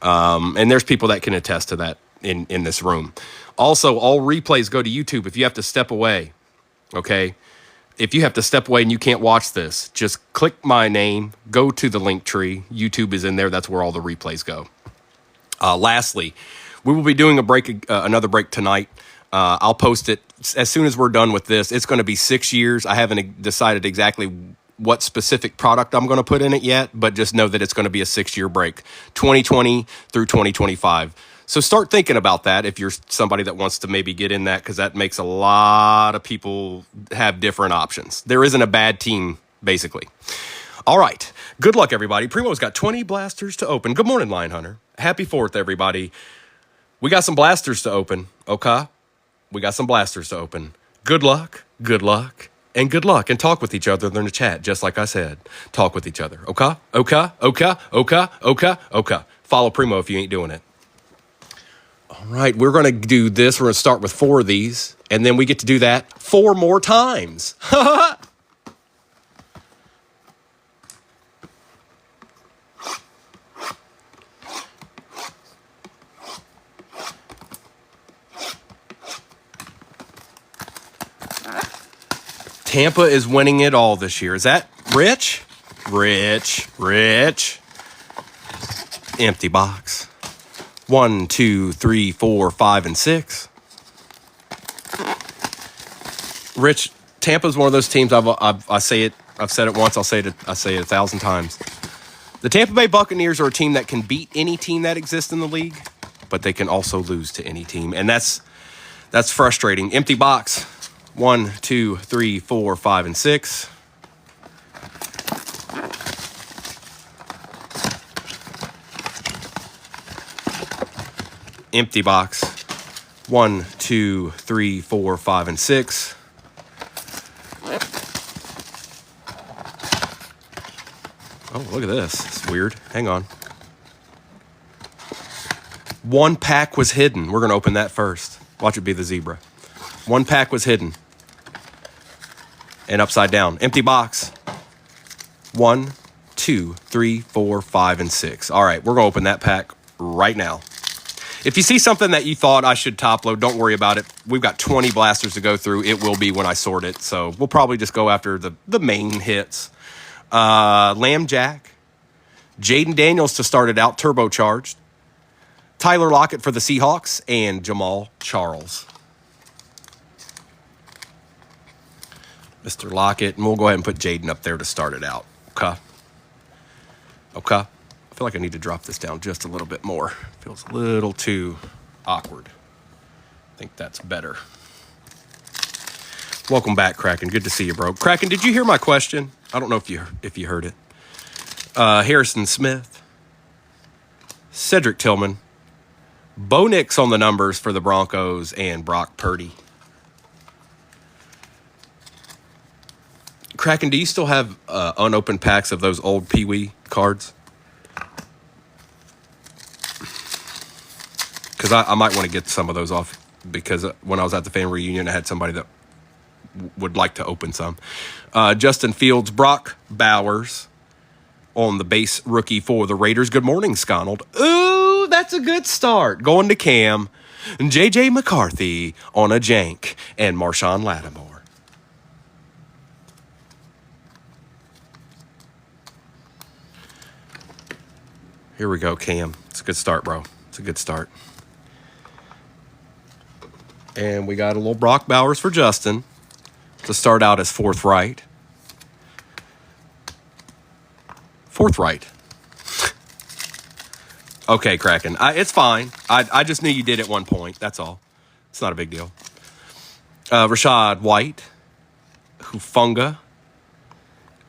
And there's people that can attest to that in this room. Also, all replays go to YouTube. If you have to step away, okay? If you have to step away and you can't watch this, just click my name, go to the link tree. YouTube is in there. That's where all the replays go. Lastly, we will be doing another break tonight. I'll post it as soon as we're done with this. It's going to be 6 years. I haven't decided exactly what specific product I'm going to put in it yet, but just know that it's going to be a 6-year break, 2020 through 2025. So start thinking about that if you're somebody that wants to maybe get in that, because that makes a lot of people have different options. There isn't a bad team, basically. All right. Good luck, everybody. Primo's got 20 blasters to open. Good morning, Lion Hunter. Happy 4th, everybody. We got some blasters to open, okay? We got some blasters to open. Good luck, and good luck. And talk with each other in the chat, just like I said. Talk with each other, okay? Okay. Follow Primo if you ain't doing it. All right, we're going to do this. We're going to start with 4 of these, and then we get to do that 4 more times. Tampa is winning it all this year. Is that Rich? Rich. Empty box. 1, 2, 3, 4, 5, and 6. Rich, Tampa's one of those teams. I've said it once. I'll say it 1,000 times. The Tampa Bay Buccaneers are a team that can beat any team that exists in the league, but they can also lose to any team, and that's frustrating. Empty box. 1, 2, 3, 4, 5, and 6. Empty box. 1, 2, 3, 4, 5, and 6. Oh, look at this. It's weird. Hang on. 1 pack was hidden. We're going to open that first. Watch it be the zebra. 1 pack was hidden. And upside down. Empty box. 1, 2, 3, 4, 5, and 6. All right, we're going to open that pack right now. If you see something that you thought I should top load, don't worry about it. We've got 20 blasters to go through. It will be when I sort it. So we'll probably just go after the main hits. Lamb Jack. Jaden Daniels to start it out, turbocharged. Tyler Lockett for the Seahawks. And Jamal Charles. Mr. Lockett, and we'll go ahead and put Jaden up there to start it out. Okay. I feel like I need to drop this down just a little bit more. Feels a little too awkward. I think that's better. Welcome back, Kraken. Good to see you, bro. Kraken, did you hear my question? I don't know if you heard it. Harrison Smith, Cedric Tillman, Bo Nix on the numbers for the Broncos, and Brock Purdy. Kraken, do you still have unopened packs of those old Pee Wee cards? Because I might want to get some of those off, because when I was at the family reunion, I had somebody that would like to open some. Justin Fields, Brock Bowers on the base rookie for the Raiders. Good morning, Sconald. Ooh, that's a good start. Going to Cam. J.J. McCarthy on a jank. And Marshawn Lattimore. Here we go, Cam. It's a good start, bro. It's a good start. And we got a little Brock Bowers for Justin to start out as fourth right. Okay, Kraken. It's fine. I just knew you did at one point. That's all. It's not a big deal. Rashad White. Hufunga.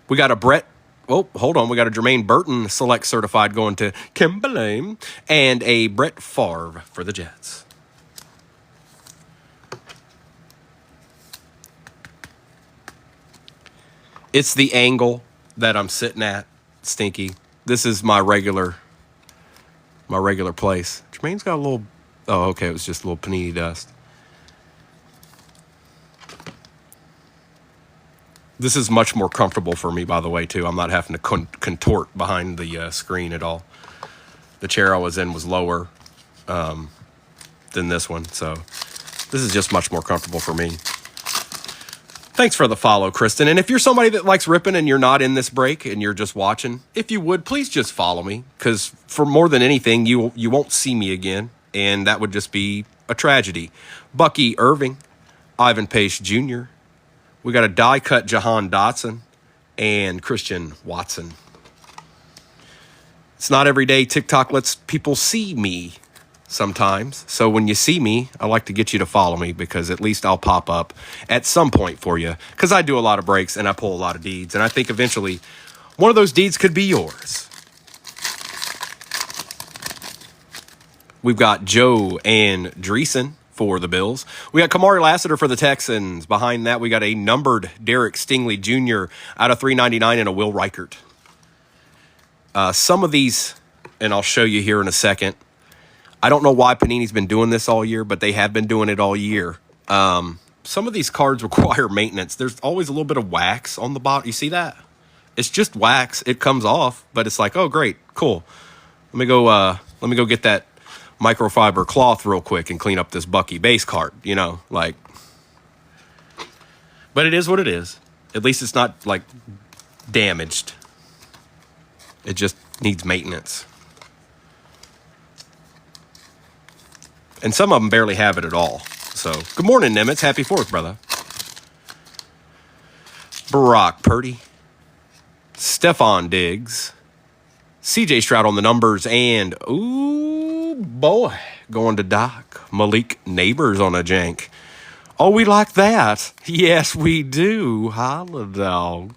We got a Brett. Oh, hold on. We got a Jermaine Burton select certified going to Kimberlane. And a Brett Favre for the Jets. It's the angle that I'm sitting at, Stinky. This is my regular place. Jermaine's got a little... Oh, okay. It was just a little panini dust. This is much more comfortable for me, by the way, too. I'm not having to contort behind the screen at all. The chair I was in was lower than this one, so this is just much more comfortable for me. Thanks for the follow, Kristen. And if you're somebody that likes ripping and you're not in this break and you're just watching, if you would, please just follow me. Because for more than anything, you won't see me again. And that would just be a tragedy. Bucky Irving, Ivan Pace Jr. We got a die-cut Jahan Dotson and Christian Watson. It's not every day TikTok lets people see me sometimes. So when you see me, I like to get you to follow me because at least I'll pop up at some point for you. Because I do a lot of breaks and I pull a lot of deeds. And I think eventually one of those deeds could be yours. We've got Joe and Dreesen for the Bills. We got Kamari Lassiter for the Texans. Behind that, we got a numbered Derek Stingley Jr. out of 399 and a Will Reichert. Some of these, and I'll show you here in a second, I don't know why Panini's been doing this all year, but they have been doing it all year. Some of these cards require maintenance. There's always a little bit of wax on the bottom. You see that? It's just wax. It comes off, but it's like, oh, great, cool. Let me go get that microfiber cloth real quick and clean up this Bucky base card. You know, like. But it is what it is. At least it's not like damaged. It just needs maintenance. And some of them barely have it at all. So, good morning, Nimitz. Happy 4th, brother. Brock Purdy. Stephon Diggs. CJ Stroud on the numbers. And, ooh, boy, going to Doc. Malik Neighbors on a jank. Oh, we like that. Yes, we do. Holla, dog.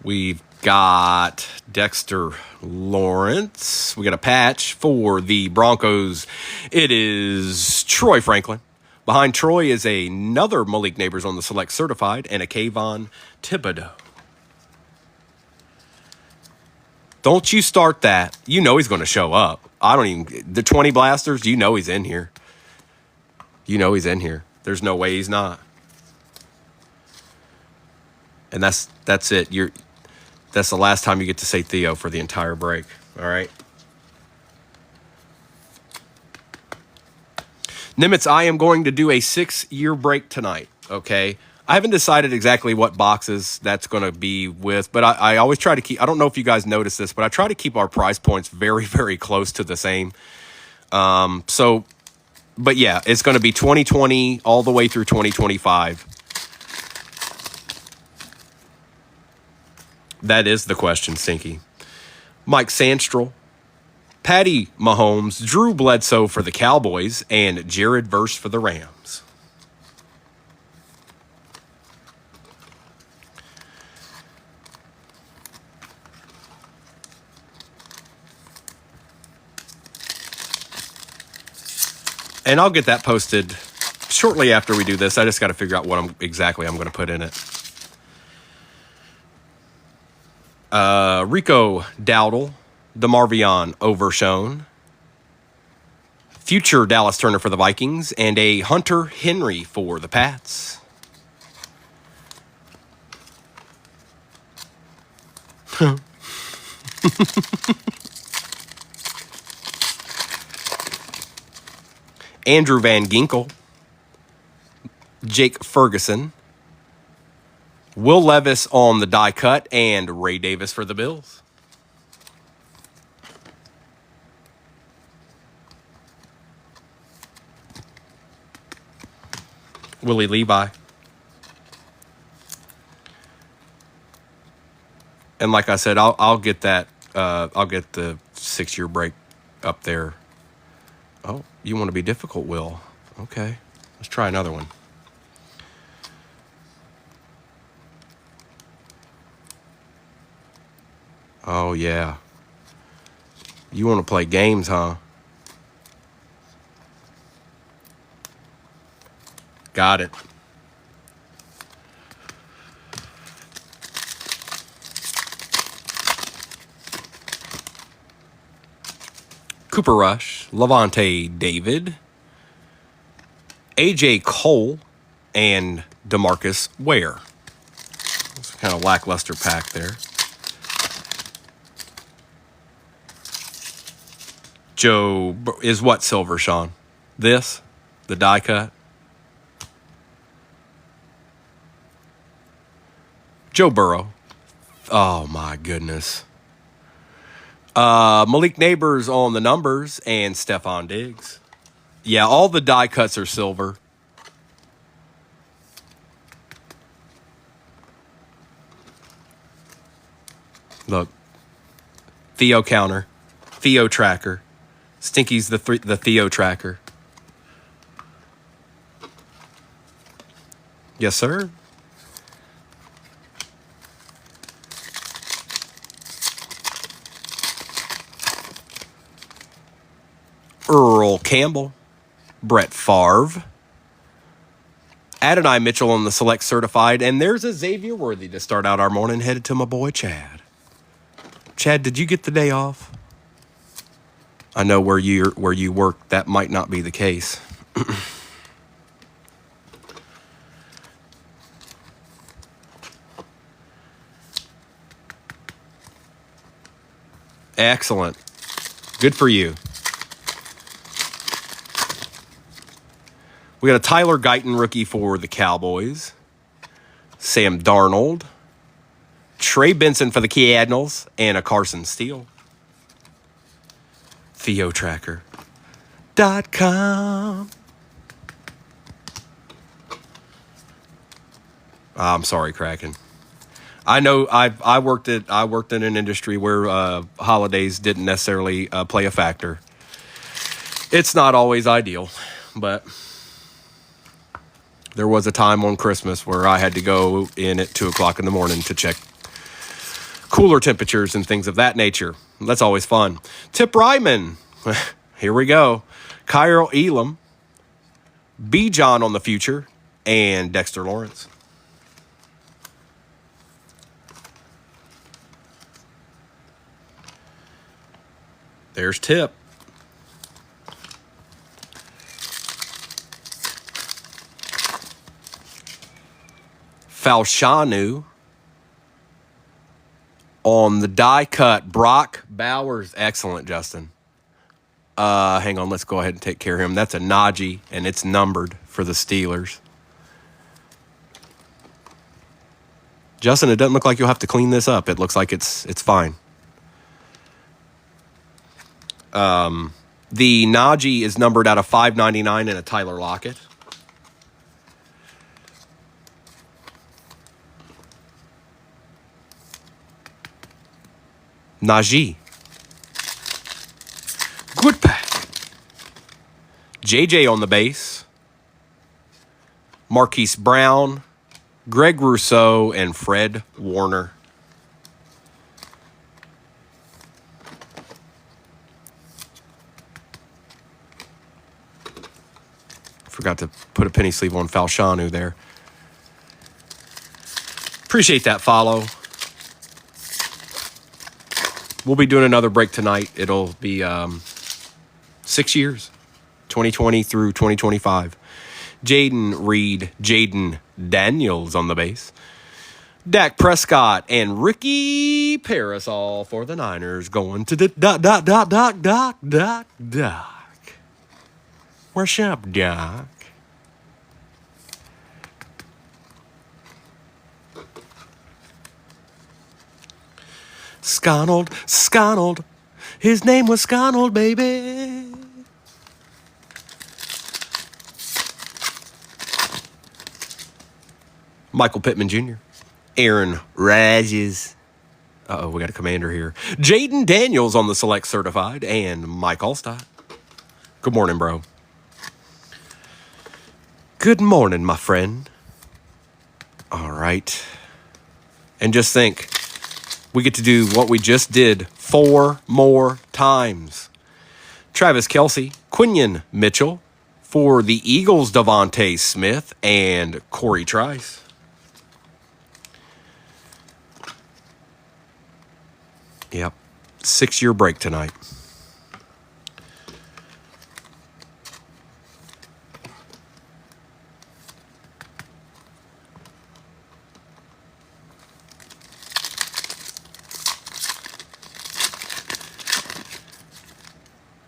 We've got Dexter Lawrence. We got a patch for the Broncos. It is Troy Franklin. Behind Troy is another Malik Neighbors on the Select Certified and a Kayvon Thibodeau. Don't you start that. You know he's going to show up. The 20 blasters, you know he's in here. You know he's in here. There's no way he's not. And that's it. That's the last time you get to say Theo for the entire break. All right. Nimitz, I am going to do a 6-year break tonight. Okay. I haven't decided exactly what boxes that's going to be with, but I always try to keep, I don't know if you guys notice this, but I try to keep our price points very, very close to the same. But yeah, it's going to be 2020 all the way through 2025. That is the question, Stinky. Mike Sandstrel, Patty Mahomes, Drew Bledsoe for the Cowboys, and Jared Verse for the Rams. And I'll get that posted shortly after we do this. I just got to figure out what exactly I'm going to put in it. Rico Dowdle, DeMarvion Overshone, future Dallas Turner for the Vikings, and a Hunter Henry for the Pats. Andrew Van Ginkel, Jake Ferguson, Will Levis on the die cut, and Ray Davis for the Bills. Willie Levi. And like I said, I'll get that. I'll get the 6-year break up there. Oh, you want to be difficult, Will? Okay, let's try another one. Oh, yeah. You want to play games, huh? Got it. Cooper Rush, Levante David, AJ Cole, and DeMarcus Ware. Kind of lackluster pack there. Joe is what silver, Sean? This? The die cut? Joe Burrow. Oh, my goodness. Malik Neighbors on the numbers and Stephon Diggs. Yeah, all the die cuts are silver. Look. Theo counter. Theo tracker. Stinky's the Theo tracker. Yes, sir. Earl Campbell, Brett Favre, Adonai Mitchell on the select certified, and there's a Xavier Worthy to start out our morning, headed to my boy Chad. Chad, did you get the day off? I know where you work, that might not be the case. Excellent. Good for you. We got a Tyler Guyton rookie for the Cowboys. Sam Darnold. Trey Benson for the Cardinals. And a Carson Steele. TheoTracker.com. I'm sorry, Kraken. I know I worked in an industry where holidays didn't necessarily play a factor. It's not always ideal, but there was a time on Christmas where I had to go in at 2 o'clock in the morning to check cooler temperatures and things of that nature. That's always fun. Tip Ryman. Here we go. Kyle Elam. B. John on the future. And Dexter Lawrence. There's Tip. Falshanu on the die cut. Brock Bowers. Excellent, Justin. Hang on. Let's go ahead and take care of him. That's a Najee, and it's numbered for the Steelers. Justin, it doesn't look like you'll have to clean this up. It looks like it's fine. The Najee is numbered out of 599 and a Tyler Lockett. Najee. Good pack. JJ on the base. Marquise Brown. Greg Rousseau and Fred Warner. Forgot to put a penny sleeve on Falshanu there. Appreciate that follow. We'll be doing another break tonight. It'll be 6 years, 2020 through 2025. Jaden Daniels on the base. Dak Prescott and Ricky Parasol for the Niners going to the doc. Where's up, Doc? Sconald. His name was Sconald, baby. Michael Pittman Jr. Aaron Rodgers. Uh-oh, we got a commander here. Jaden Daniels on the select certified. And Mike Allstott. Good morning, bro. Good morning, my friend. All right. And just think, we get to do what we just did 4 more times. Travis Kelce, Quinion Mitchell for the Eagles, Devontae Smith, and Corey Trice. Yep. 6-year break tonight.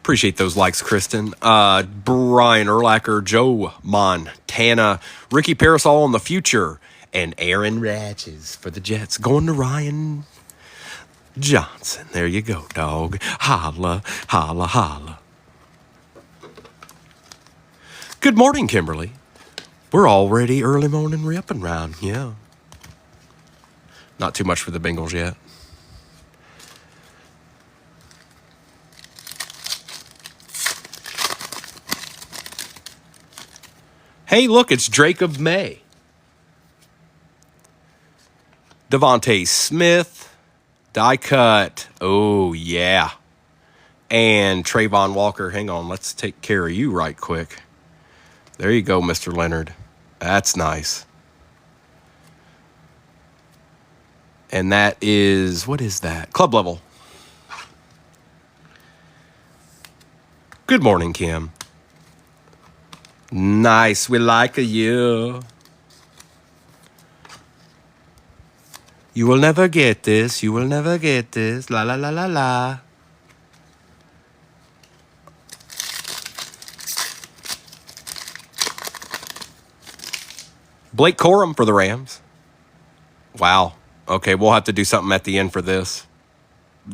Appreciate those likes, Kristen. Brian Urlacher, Joe Montana, Ricky Parasol in the future, and Aaron Ratches for the Jets. Going to Ryan Johnson. There you go, dog. Holla, holla, holla. Good morning, Kimberly. We're already early morning ripping round. Yeah. Not too much for the Bengals yet. Hey, look, it's Jacob May. Devontae Smith. Die cut. Oh, yeah. And Trayvon Walker. Hang on, let's take care of you right quick. There you go, Mr. Leonard. That's nice. And that is, what is that? Club level. Good morning, Kim. Nice, we like you. You will never get this. You will never get this. La la la la la. Blake Corum for the Rams. Wow. Okay, we'll have to do something at the end for this.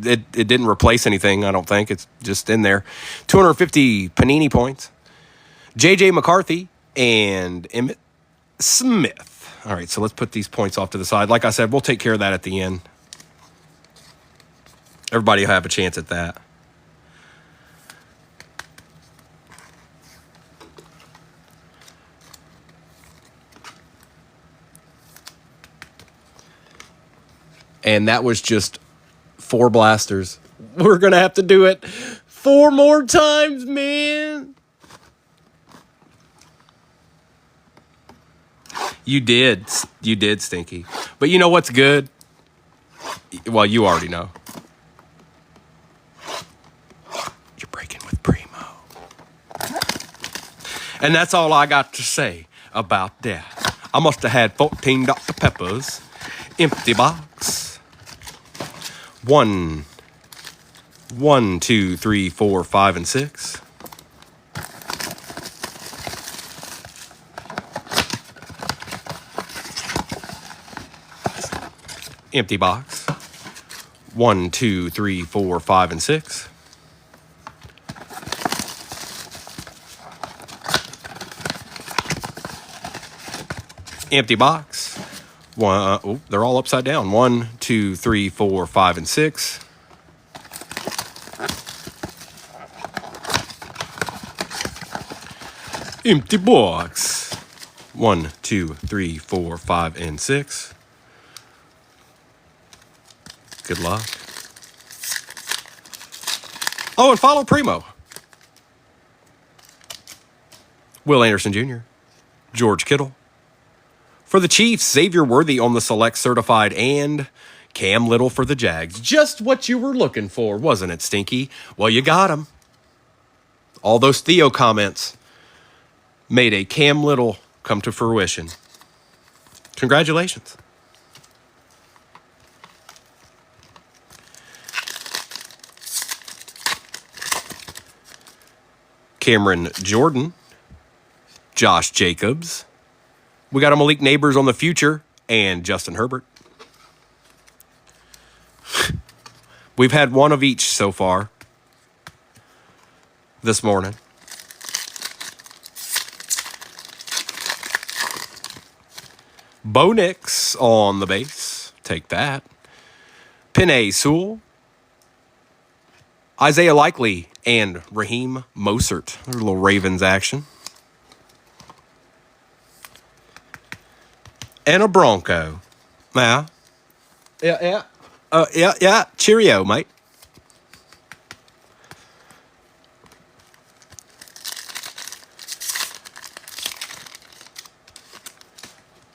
It didn't replace anything, I don't think. It's just in there. 250 Panini points. J.J. McCarthy and Emmitt Smith. All right, so let's put these points off to the side. Like I said, we'll take care of that at the end. Everybody will have a chance at that. And that was just 4 blasters. We're going to have to do it 4 more times, man. You did. You did, Stinky. But you know what's good? Well, you already know. You're breaking with Primo. And that's all I got to say about that. I must have had 14 Dr. Peppers. Empty box. 1, 2, 3, 4, 5, and 6. Empty box. 1, 2, 3, 4, 5, and 6. Empty box. They're all upside down. 1, 2, 3, 4, 5, and 6. Empty box. 1, 2, 3, 4, 5, and 6. Good luck. Oh, and follow Primo. Will Anderson Jr. George Kittle. For the Chiefs, Xavier Worthy on the select certified and Cam Little for the Jags. Just what you were looking for, wasn't it, Stinky? Well, you got him. All those Theo comments made a Cam Little come to fruition. Congratulations. Cameron Jordan. Josh Jacobs. We got a Malik Neighbors on the future and Justin Herbert. We've had one of each so far this morning. Bo Nix on the base. Take that. Penei Sewell. Isaiah Likely and Raheem Mostert. A little Ravens action. And a Bronco. Yeah. Yeah. Cheerio, mate.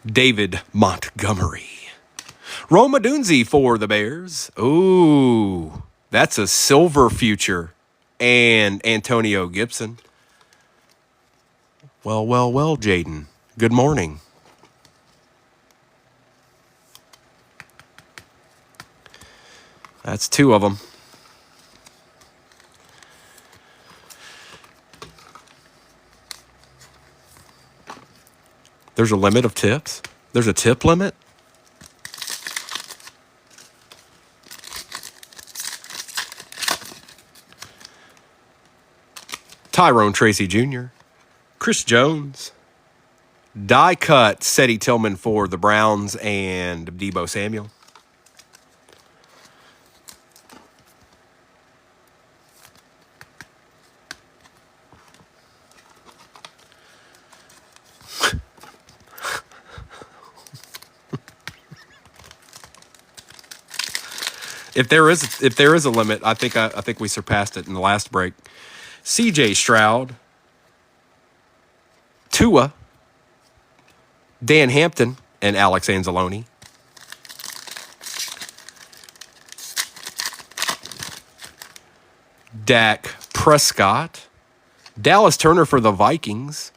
David Montgomery. Roma Dunze for the Bears. Ooh, that's a silver future. And Antonio Gibson. Well, Jaden. Good morning. That's 2 of them. There's a limit of tips. There's a tip limit. Tyrone Tracy Jr., Chris Jones, die cut Seti Tillman for the Browns and Deebo Samuel. If there is a limit, I think we surpassed it in the last break. C.J. Stroud, Tua, Dan Hampton, and Alex Anzalone. Dak Prescott, Dallas Turner for the Vikings,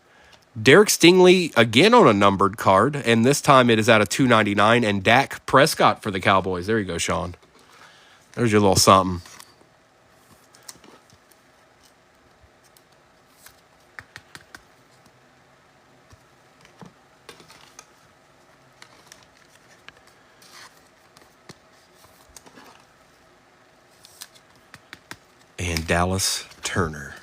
Derek Stingley again on a numbered card, and this time it is out of 299, and Dak Prescott for the Cowboys. There you go, Sean. There's your little something. And Dallas Turner.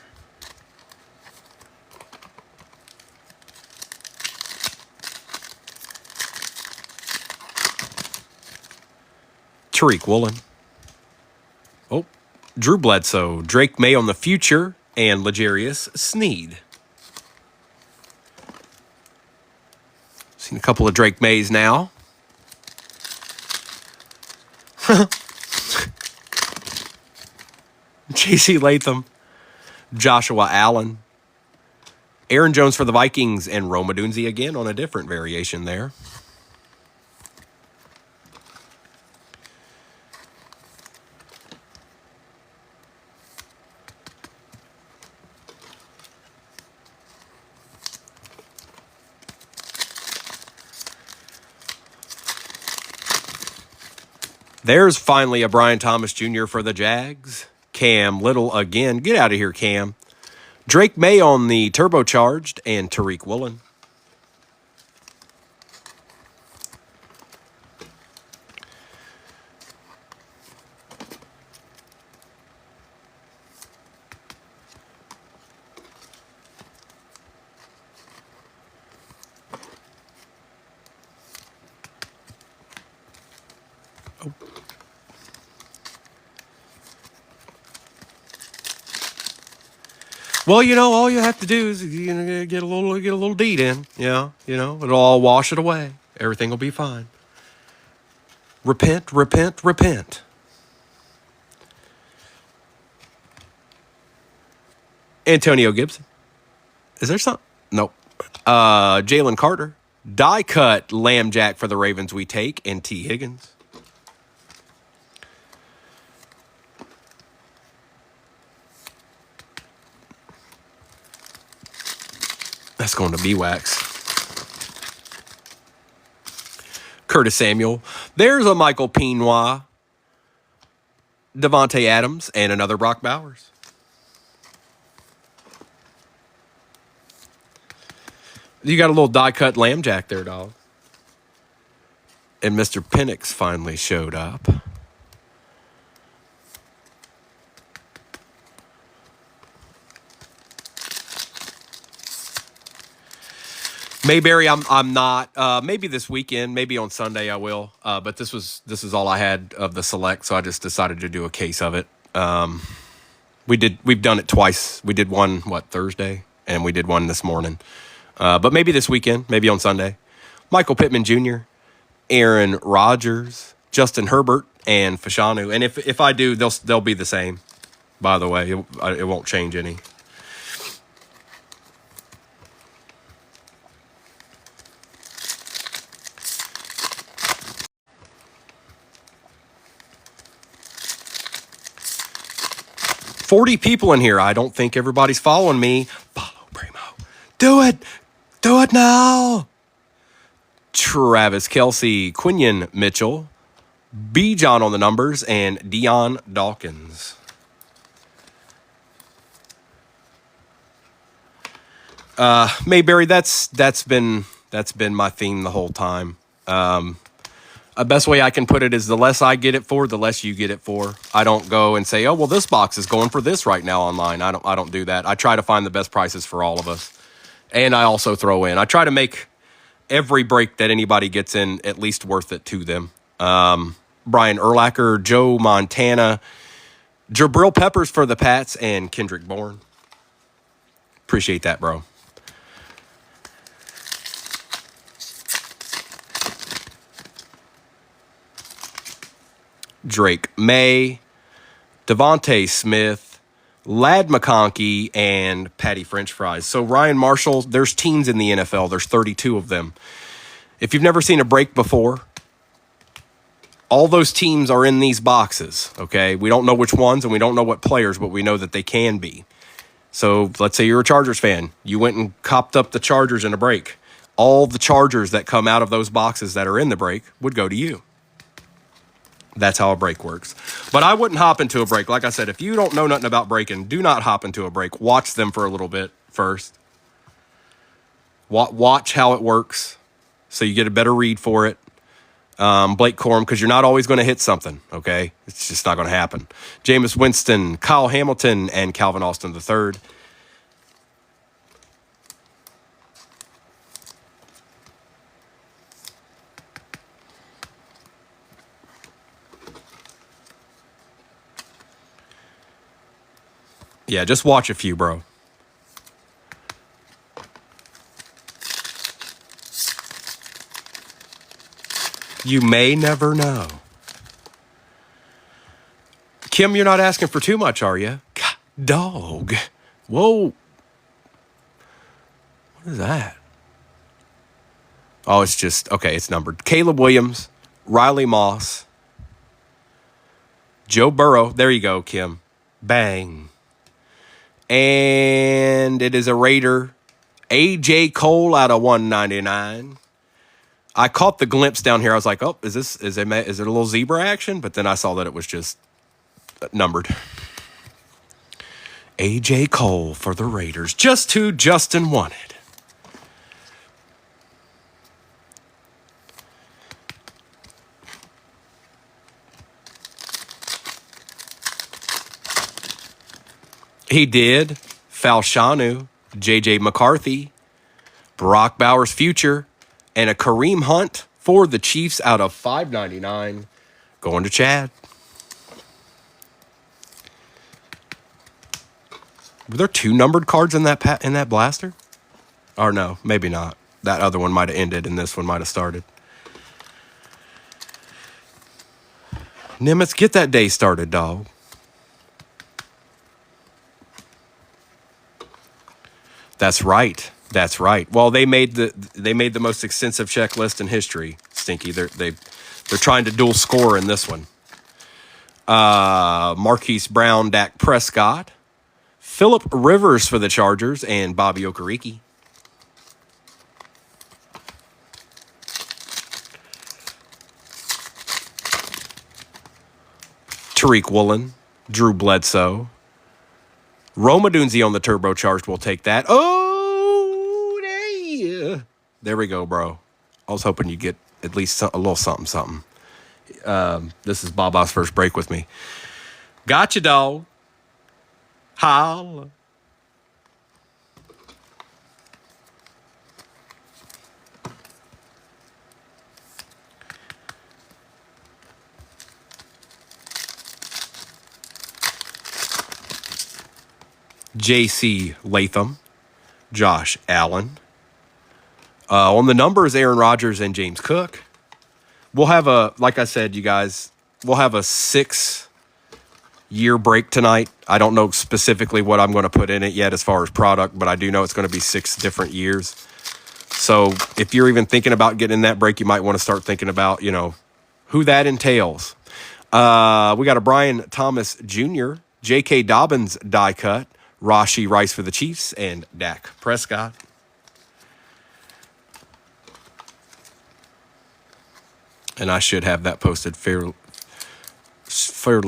Tariq Woolen. Oh, Drew Bledsoe, Drake May on the future, and L'Jarius Sneed. Seen a couple of Drake Mays now. J.C. Latham, Joshua Allen, Aaron Jones for the Vikings, and Rome Odunze again on a different variation there. There's finally a Brian Thomas Jr. for the Jags. Cam Little again. Get out of here, Cam. Drake May on the turbocharged, and Tariq Woolen. Well, all you have to do is get a little deed in. Yeah, it'll all wash it away. Everything will be fine. Repent, repent, repent. Antonio Gibson. Is there something? Nope. Jalen Carter. Die cut Lamb Jack for the Ravens we take, and T. Higgins. That's going to be wax. Curtis Samuel. There's a Michael Pinoy, Devontae Adams, and another Brock Bowers. You got a little die-cut Lamb Jack there, dog. And Mr. Penix finally showed up. Mayberry, I'm not. Maybe this weekend, maybe on Sunday I will. But this is all I had of the select, so I just decided to do a case of it. We've done it twice. We did one Thursday, and we did one this morning. But maybe this weekend, maybe on Sunday. Michael Pittman Jr., Aaron Rodgers, Justin Herbert, and Fashanu. And if I do, they'll be the same. By the way, it won't change any. $40 people in here. I don't think everybody's following me. Follow Primo. Do it. Do it now. Travis Kelce, Quinion Mitchell, B. John on the numbers, and Deion Dawkins. Mayberry, that's been That's been my theme the whole time. A best way I can put it is the less I get it for, the less you get it for. I don't go and say, oh, well, this box is going for this right now online. I don't do that. I try to find the best prices for all of us. And I also throw in, I try to make every break that anybody gets in at least worth it to them. Brian Urlacher, Joe Montana, Jabril Peppers for the Pats, and Kendrick Bourne. Appreciate that, bro. Drake May, Devontae Smith, Lad McConkey, and Patty French Fries. So Ryan Marshall, there's teams in the NFL. There's 32 of them. If you've never seen a break before, all those teams are in these boxes, okay? We don't know which ones and we don't know what players, but we know that they can be. So let's say you're a Chargers fan. You went and copped up the Chargers in a break. All the Chargers that come out of those boxes that are in the break would go to you. That's how a break works. But I wouldn't hop into a break. Like I said, if you don't know nothing about breaking, do not hop into a break. Watch them for a little bit first. Watch how it works so you get a better read for it. Blake Corum, because you're not always going to hit something, okay? It's just not going to happen. Jameis Winston, Kyle Hamilton, and Calvin Austin III. Yeah, just watch a few, bro. You may never know. Kim, you're not asking for too much, are you? God, dog. Whoa. What is that? Oh, it's just, okay, it's numbered. Caleb Williams, Riley Moss, Joe Burrow. There you go, Kim. Bang. And it is a Raider. A.J. Cole out of 199. I caught the glimpse down here. I was like, oh, is it a little zebra action? But then I saw that it was just numbered. A.J. Cole for the Raiders. Just who Justin wanted. He did. Falshanu, J.J. McCarthy, Brock Bowers' future, and a Kareem Hunt for the Chiefs out of 599. Going to Chad. Were there 2 numbered cards in that blaster? Or no, maybe not. That other one might have ended and this one might have started. Nimitz, get that day started, dog. That's right. That's right. Well, they made the most extensive checklist in history, Stinky. They're trying to dual score in this one. Marquise Brown, Dak Prescott, Phillip Rivers for the Chargers, and Bobby Okereke. Tariq Woolen, Drew Bledsoe, Roma Dunzi on the turbocharged will take that. Oh, there we go, bro. I was hoping you'd get at least a little something. This is Baba's first break with me. Gotcha, dog. Holla. J.C. Latham, Josh Allen. On the numbers, Aaron Rodgers and James Cook. We'll have like I said, you guys, we'll have a 6-year break tonight. I don't know specifically what I'm going to put in it yet as far as product, but I do know it's going to be 6 different years. So if you're even thinking about getting in that break, you might want to start thinking about, who that entails. We got a Brian Thomas Jr., J.K. Dobbins die cut, Rashee Rice for the Chiefs, and Dak Prescott. And I should have that posted fairly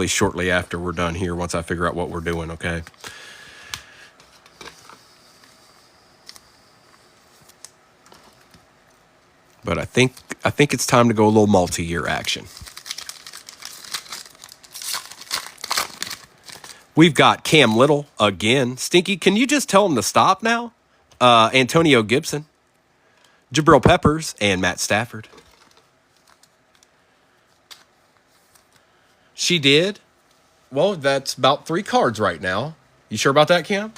shortly after we're done here once I figure out what we're doing, okay? But I think it's time to go a little multi-year action. We've got Cam Little again. Stinky, can you just tell him to stop now? Antonio Gibson, Jabril Peppers, and Matt Stafford. She did? Well, that's about 3 cards right now. You sure about that, Cam?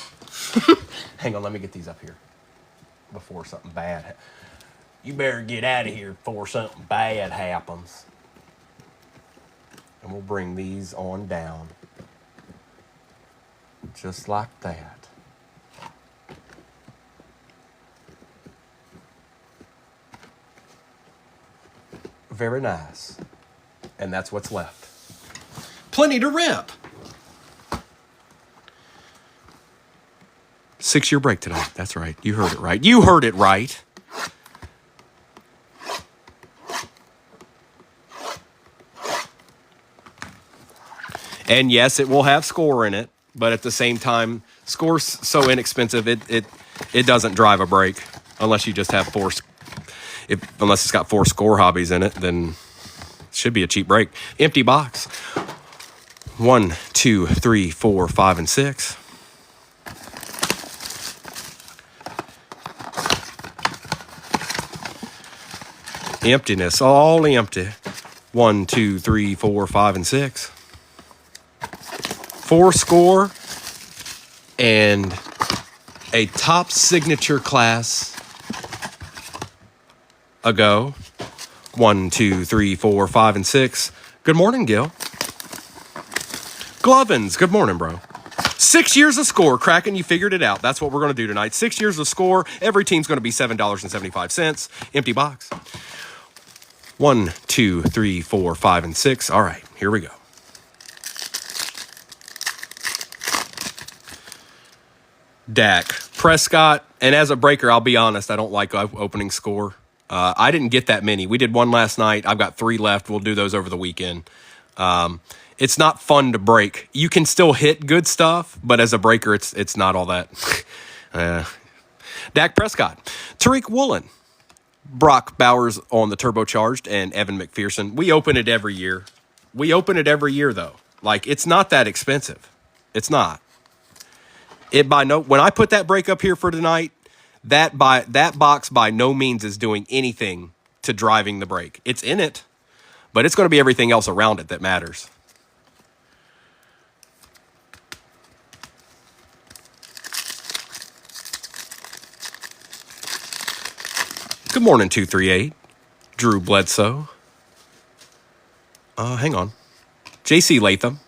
Hang on, let me get these up here before something bad. You better get out of here before something bad happens. And we'll bring these on down. Just like that. Very nice. And that's what's left. Plenty to rip. 6-year break tonight. That's right. You heard it right. You heard it right. And yes, it will have score in it, but at the same time, score's so inexpensive, it doesn't drive a break unless you just have 4. Unless it's got 4 score hobbies in it, then it should be a cheap break. Empty box. 1, 2, 3, 4, 5, and 6. Emptiness, all empty. 1, 2, 3, 4, 5, and 6. 4 score and a top signature class ago. 1, 2, 3, 4, 5, and 6. Good morning, Gil. Glovins, good morning, bro. 6 years of score, Kraken, you figured it out. That's what we're going to do tonight. 6 years of score. Every team's going to be $7.75. Empty box. 1, 2, 3, 4, 5, and 6. All right, here we go. Dak Prescott, and as a breaker, I'll be honest, I don't like opening score. I didn't get that many. We did 1 last night. I've got 3 left. We'll do those over the weekend. It's not fun to break. You can still hit good stuff, but as a breaker, it's not all that. Dak Prescott, Tariq Woolen, Brock Bowers on the turbocharged, and Evan McPherson. We open it every year. Though. Like, it's not that expensive. It's not. When I put that break up here for tonight, that box by no means is doing anything to driving the break. It's in it, but it's going to be everything else around it that matters. Good morning, 238. Drew Bledsoe. Hang on. J.C. Latham.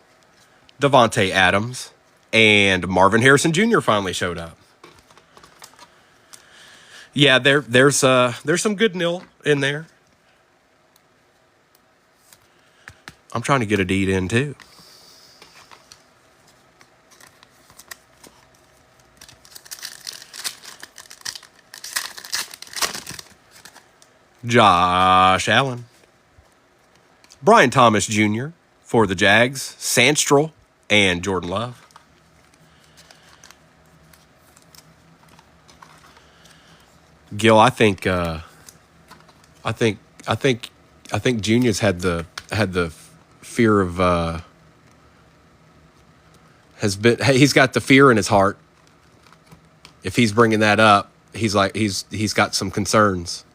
Devontae Adams. And Marvin Harrison Jr. finally showed up. Yeah, there's some good nil in there. I'm trying to get a deed in too. Josh Allen. Brian Thomas Jr. for the Jags. Sandstrel and Jordan Love. Gil, I think Junior's had the fear of he's got the fear in his heart. If he's bringing that up, he's got some concerns.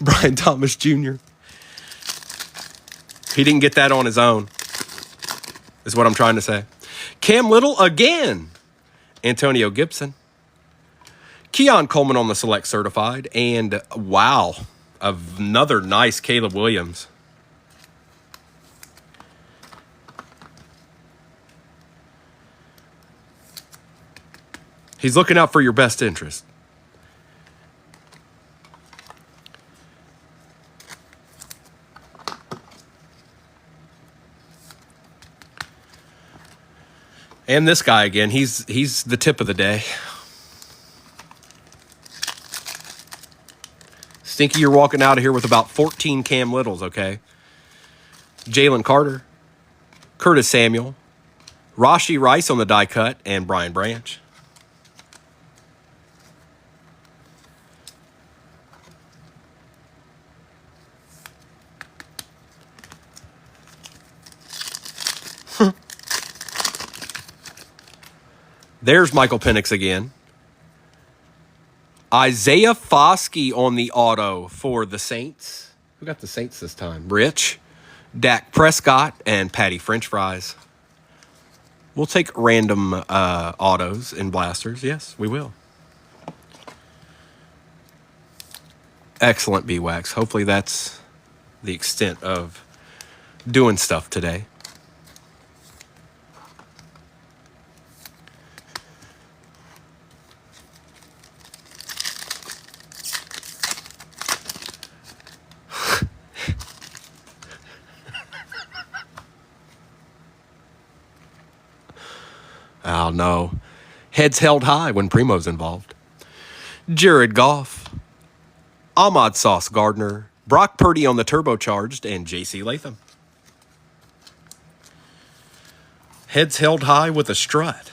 Brian Thomas Jr. He didn't get that on his own, is what I'm trying to say. Cam Little again. Antonio Gibson. Keon Coleman on the select certified. And wow, another nice Caleb Williams. He's looking out for your best interest. And this guy again, he's the tip of the day. Stinky, you're walking out of here with about 14 Cam Littles, okay? Jalen Carter, Curtis Samuel, Rashee Rice on the die cut, and Brian Branch. There's Michael Penix again. Isaiah Foskey on the auto for the Saints. Who got the Saints this time? Rich, Dak Prescott, and Patty French Fries. We'll take random autos and blasters. Yes, we will. Excellent, B-Wax. Hopefully that's the extent of doing stuff today. Oh, no. Heads held high when Primo's involved. Jared Goff, Ahmad Sauce Gardner, Brock Purdy on the turbocharged, and J.C. Latham. Heads held high with a strut.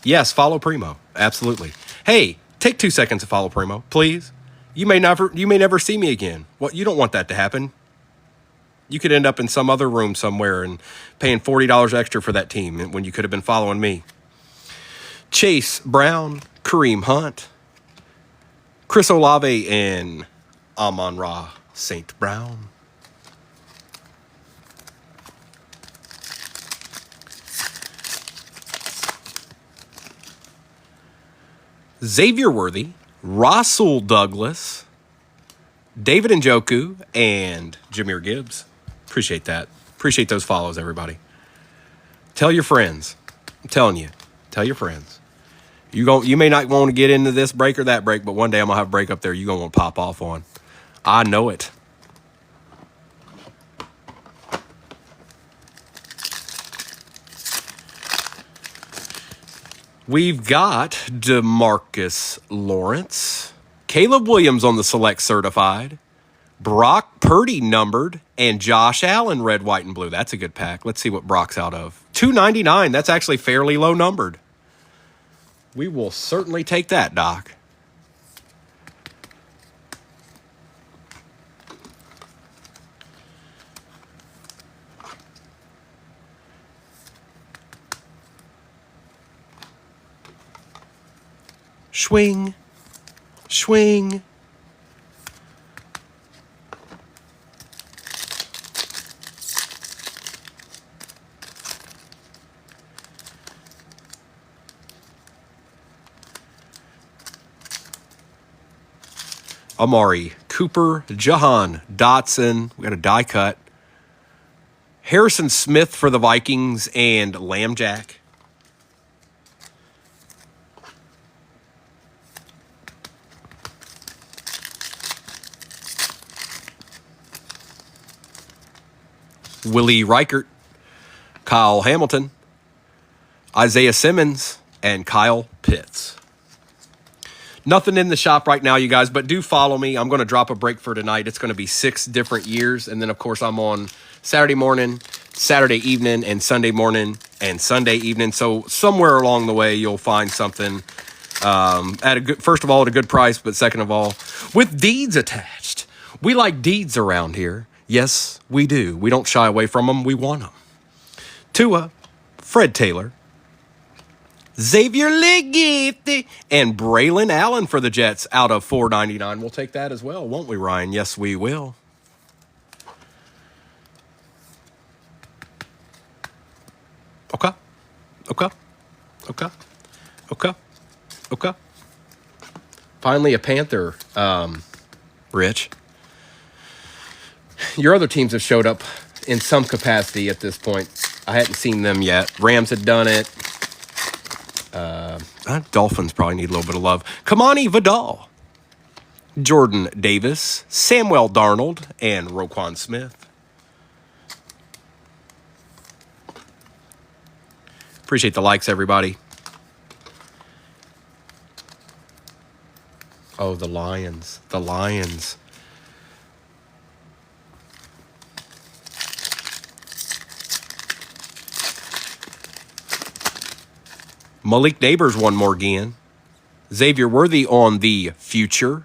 Yes, follow Primo. Absolutely. Hey, take 2 seconds to follow Primo, please. You may never see me again. What, you don't want that to happen. You could end up in some other room somewhere and paying $40 extra for that team when you could have been following me. Chase Brown, Kareem Hunt, Chris Olave, and Amon-Ra St. Brown. Xavier Worthy, Rasul Douglas, David Njoku, and Jahmyr Gibbs. Appreciate that. Appreciate those follows, everybody. Tell your friends. I'm telling you. Tell your friends. You may not want to get into this break or that break, but one day I'm going to have a break up there you're going to want to pop off on. I know it. We've got DeMarcus Lawrence, Caleb Williams on the Select Certified, Brock Purdy numbered, and Josh Allen red, white, and blue. That's a good pack. Let's see what Brock's out of. $299. That's actually fairly low numbered. We will certainly take that, Doc. Swing. Swing. Amari Cooper, Jahan Dotson. We got a die cut. Harrison Smith for the Vikings and Lambjack. Willie Reichert, Kyle Hamilton, Isaiah Simmons, and Kyle Pitts. Nothing in the shop right now, you guys, but do follow me. I'm going to drop a break for tonight. It's going to be 6 different years. And then, of course, I'm on Saturday morning, Saturday evening, and Sunday morning, and Sunday evening. So somewhere along the way, you'll find something at a good, first of all, at a good price, but second of all, with deeds attached. We like deeds around here. Yes, we do. We don't shy away from them. We want them. Tua, Fred Taylor, Xavier Legette, and Braylon Allen for the Jets out of $4.99. We'll take that as well, won't we, Ryan? Yes, we will. Okay. Finally, a Panther, Rich. Your other teams have showed up in some capacity at this point. I hadn't seen them yet. Rams had done it. Dolphins probably need a little bit of love. Kamani Vidal, Jordan Davis, Samuel Darnold, and Roquan Smith. Appreciate the likes, everybody. Oh, the Lions. The Lions. Malik Neighbors one more again. Xavier Worthy on the future.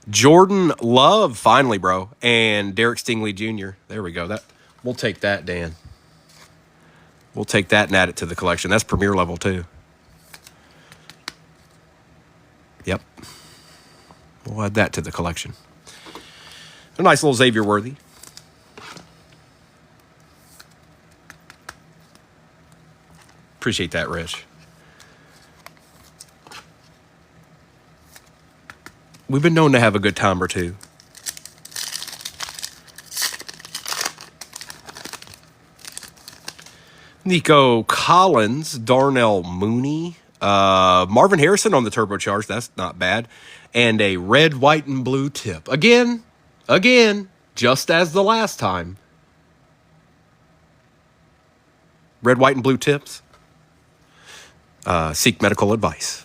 Jordan Love, finally, bro. And Derek Stingley Jr. There we go. We'll take that, Dan. We'll take that and add it to the collection. That's premier level, too. Yep. We'll add that to the collection. A nice little Xavier Worthy. Appreciate that, Rich. We've been known to have a good time or two. Nico Collins, Darnell Mooney, Marvin Harrison on the turbocharged. That's not bad. And a red, white, and blue tip. Again, just as the last time. Red, white, and blue tips. Seek medical advice.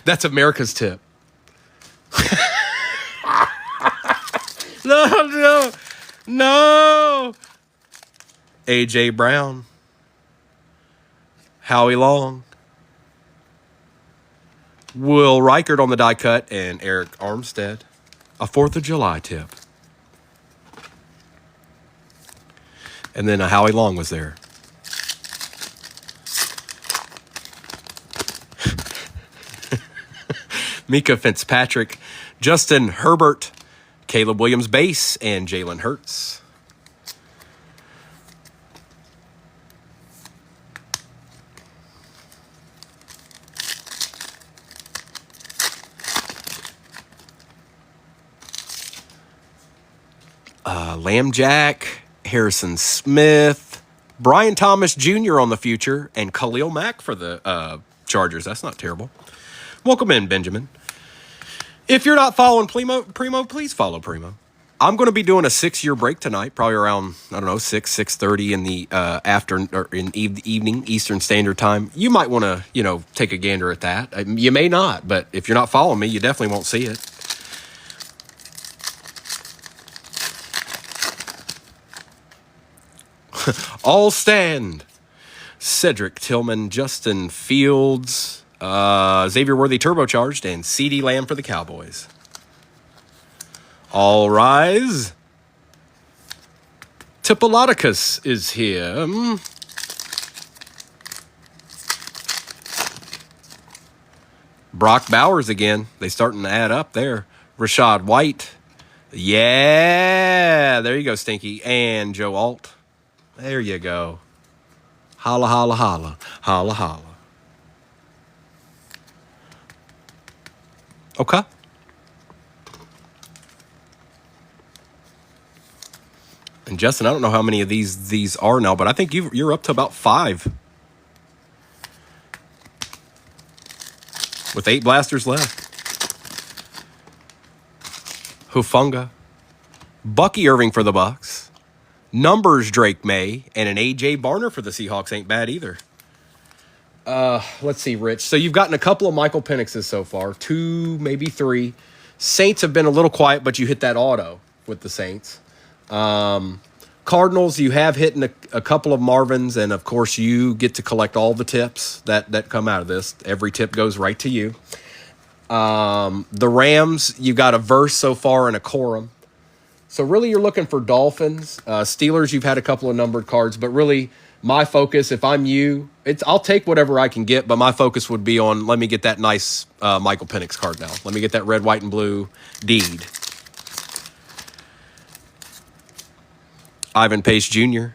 That's America's tip. No. A.J. Brown. Howie Long. Will Reichert on the die cut, and Eric Armstead. A 4th of July tip. And then a Howie Long was there. Mika Fitzpatrick, Justin Herbert, Caleb Williams base, and Jalen Hurts. Lambjack, Harrison Smith, Brian Thomas Jr. on the future, and Khalil Mack for the Chargers. That's not terrible. Welcome in, Benjamin. If you're not following Primo, please follow Primo. I'm going to be doing a 6-year break tonight, probably around, 6:30 in the evening Eastern Standard Time. You might want to, take a gander at that. You may not, but if you're not following me, you definitely won't see it. All stand. Cedric Tillman, Justin Fields, Xavier Worthy turbocharged, and CeeDee Lamb for the Cowboys. All rise. Tipolodicus is here. Brock Bowers again. They starting to add up there. Rashad White. Yeah. There you go, Stinky. And Joe Alt. There you go. Holla, holla, holla. Holla, holla. Okay. And Justin, I don't know how many of these are now, but I think you're up to about 5. With 8 blasters left. Hufunga. Bucky Irving for the Bucks. Numbers Drake May. And an A.J. Barner for the Seahawks ain't bad either. Let's see, Rich. So you've gotten a couple of Michael Penixes so far. 2, maybe 3. Saints have been a little quiet, but you hit that auto with the Saints. Cardinals, you have hit a couple of Marvins, and of course you get to collect all the tips that come out of this. Every tip goes right to you. The Rams, you got a Verse so far and a Corum. So really you're looking for Dolphins. Steelers, you've had a couple of numbered cards, but really my focus, if I'm you, I'll take whatever I can get, but my focus would be on, let me get that nice Michael Penix card now. Let me get that red, white, and blue deed. Ivan Pace Jr.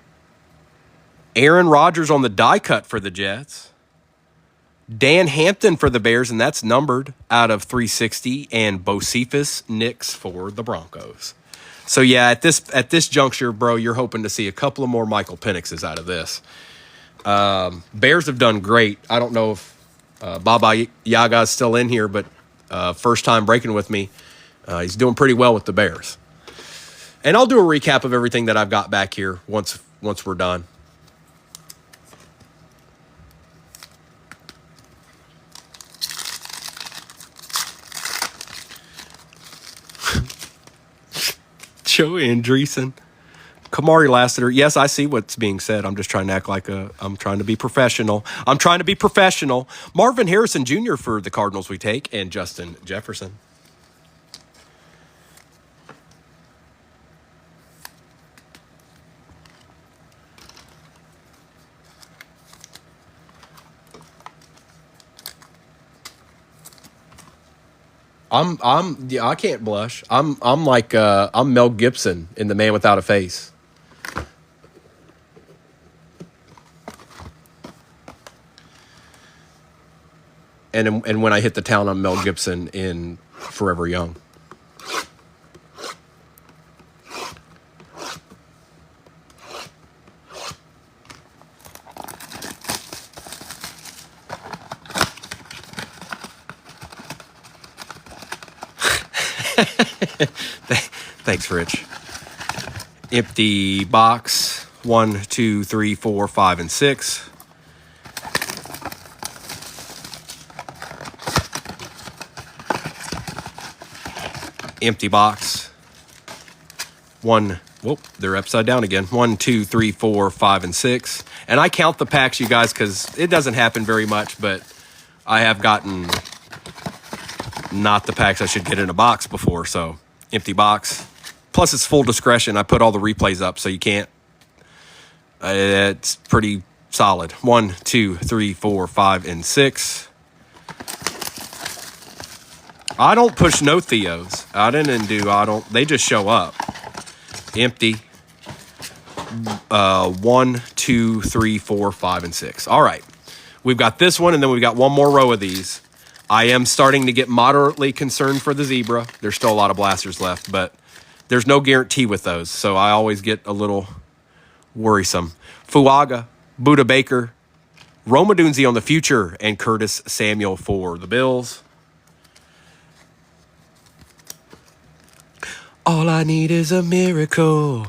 Aaron Rodgers on the die cut for the Jets. Dan Hampton for the Bears, and that's numbered out of 360. And Bocephus Nix for the Broncos. So, yeah, at this juncture, bro, you're hoping to see a couple of more Michael Penixes out of this. Bears have done great. I don't know if Baba Yaga is still in here, but first time breaking with me, he's doing pretty well with the Bears. And I'll do a recap of everything that I've got back here once we're done. Joe Andreessen. Kamari Lassiter. Yes, I see what's being said. I'm just trying to act like I'm trying to be professional. I'm trying to be professional. Marvin Harrison Jr. for the Cardinals we take, and Justin Jefferson. Yeah, I can't blush. I'm like I'm Mel Gibson in The Man Without a Face. And when I hit the town, I'm Mel Gibson in Forever Young. Thanks, Rich. Empty box. 1, 2, 3, 4, 5, and 6. Empty box. 1. Whoop, they're upside down again. 1, 2, 3, 4, 5, and 6. And I count the packs, you guys, because it doesn't happen very much, but I have gotten not the packs I should get in a box before. So empty box. Plus, it's full discretion. I put all the replays up, so you can't. It's pretty solid. 1, 2, 3, 4, 5, and 6. I don't push no Theos. I don't. They just show up. Empty. 1, 2, 3, 4, 5, and 6. All right. We've got this one, and then we've got one more row of these. I am starting to get moderately concerned for the zebra. There's still a lot of blasters left, but there's no guarantee with those, so I always get a little worrisome. Fuaga, Buda Baker, Roma Dunzi on the future, and Curtis Samuel for the Bills. All I need is a miracle.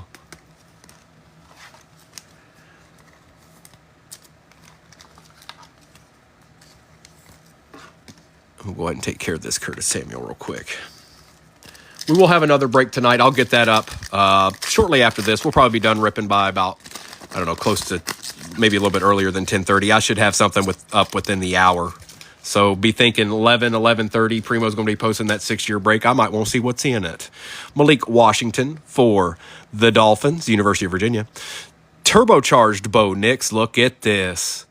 We'll go ahead and take care of this Curtis Samuel real quick. We will have another break tonight. I'll get that up shortly after this. We'll probably be done ripping by about, I don't know, close to maybe a little bit earlier than 10:30. I should have something up within the hour. So be thinking 11:30. Primo's going to be posting that 6-year break. I might want to see what's in it. Malik Washington for the Dolphins, University of Virginia. Turbocharged Bo Nix. Look at this.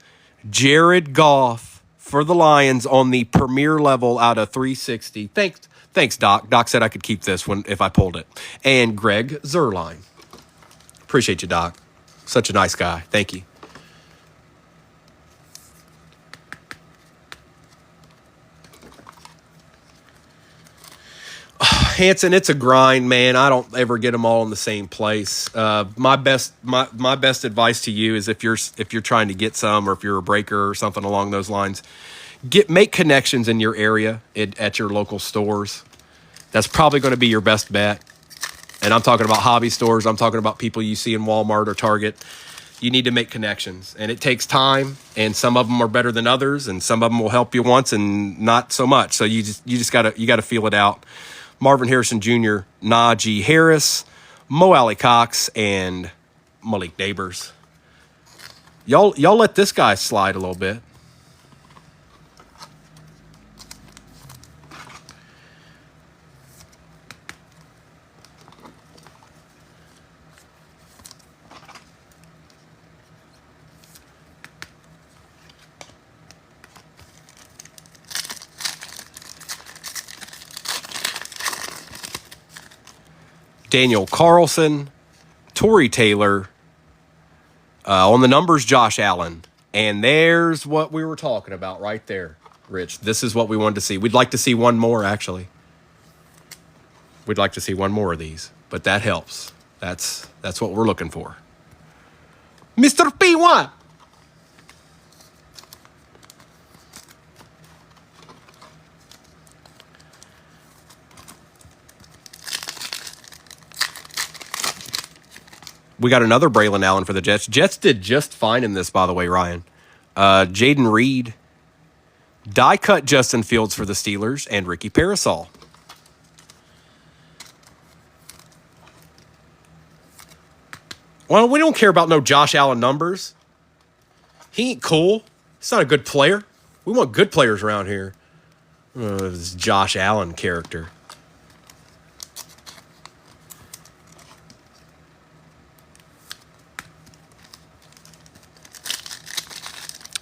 Jared Goff for the Lions on the premier level out of 360. Thanks, Doc. Doc said I could keep this one if I pulled it. And Greg Zuerlein. Appreciate you, Doc. Such a nice guy. Thank you. Hanson, it's a grind, man. I don't ever get them all in the same place. My best advice to you is if you're trying to get some, or if you're a breaker or something along those lines, make connections in your area at your local stores. That's probably going to be your best bet. And I'm talking about hobby stores. I'm talking about people you see in Walmart or Target. You need to make connections, and it takes time. And some of them are better than others, and some of them will help you once and not so much. So you just gotta feel it out. Marvin Harrison Jr., Najee Harris, Mo Alley Cox, and Malik Neighbors. Y'all let this guy slide a little bit. Daniel Carlson, Torrey Taylor, on the numbers, Josh Allen. And there's what we were talking about right there, Rich. This is what we wanted to see. We'd like to see one more, actually. We'd like to see one more of these, but that helps. That's what we're looking for. Mr. P1. We got another Braylon Allen for the Jets. Jets did just fine in this, by the way, Ryan. Jaden Reed, die-cut Justin Fields for the Steelers, and Ricky Parasol. Well, we don't care about no Josh Allen numbers. He ain't cool. He's not a good player. We want good players around here. This Josh Allen character.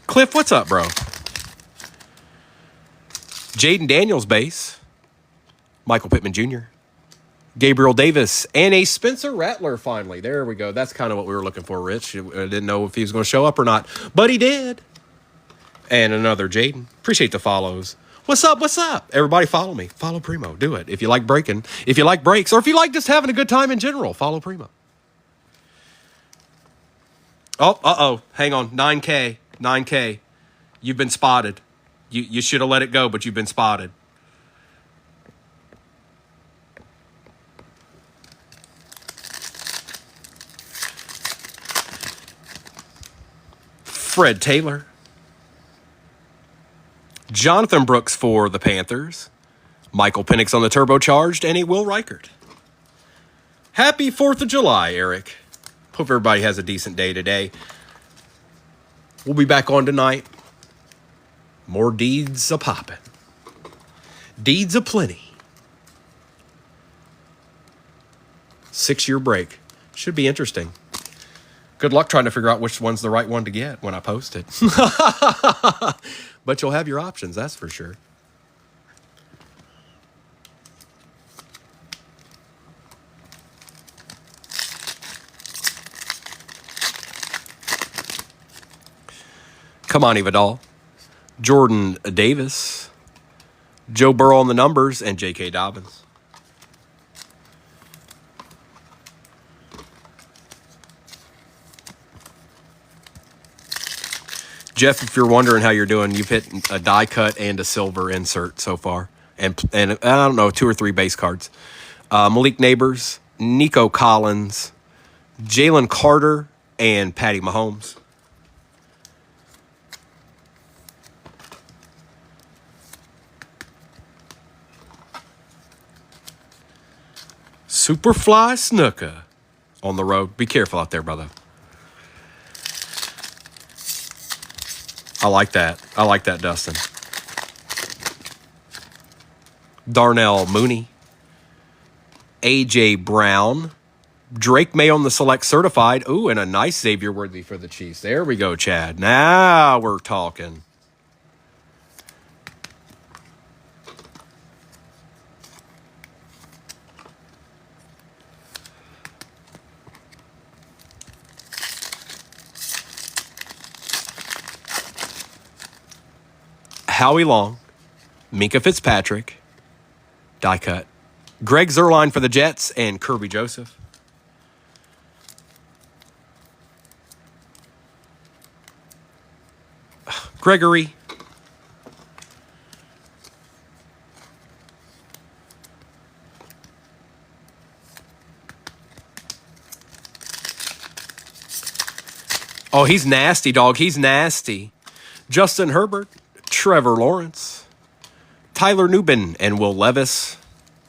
Cliff, what's up, bro? Jaden Daniels base. Michael Pittman Jr. Gabriel Davis, and a Spencer Rattler finally. There we go. That's kind of what we were looking for, Rich. I didn't know if he was going to show up or not, but he did. And another Jaden. Appreciate the follows. What's up? What's up? Everybody follow me. Follow Primo. Do it. If you like breaking, if you like breaks, or if you like just having a good time in general, follow Primo. Oh, uh-oh. Hang on. 9K. 9K. You've been spotted. You should have let it go, but you've been spotted. Fred Taylor. Jonathan Brooks for the Panthers. Michael Penix on the turbocharged, and a Will Reichert. Happy 4th of July, Eric. Hope everybody has a decent day today. We'll be back on tonight. More deeds a-poppin'. Deeds a-plenty. 6-year break. Should be interesting. Good luck trying to figure out which one's the right one to get when I post it. But you'll have your options, that's for sure. Come on, Ivadal. Jordan Davis. Joe Burrow on the numbers, and J.K. Dobbins. Jeff, if you're wondering how you're doing, you've hit a die cut and a silver insert so far. And I don't know, 2 or 3 base cards. Malik Neighbors, Nico Collins, Jalen Carter, and Patty Mahomes. Superfly Snuka on the road. Be careful out there, brother. I like that. I like that, Dustin. Darnell Mooney. A.J. Brown. Drake May on the select certified. Ooh, and a nice Xavier Worthy for the Chiefs. There we go, Chad. Now we're talking. Howie Long, Minka Fitzpatrick, die cut. Greg Zuerlein for the Jets, and Kirby Joseph. Gregory. Oh, he's nasty, dog. He's nasty. Justin Herbert. Trevor Lawrence, Tyler Nubin, and Will Levis.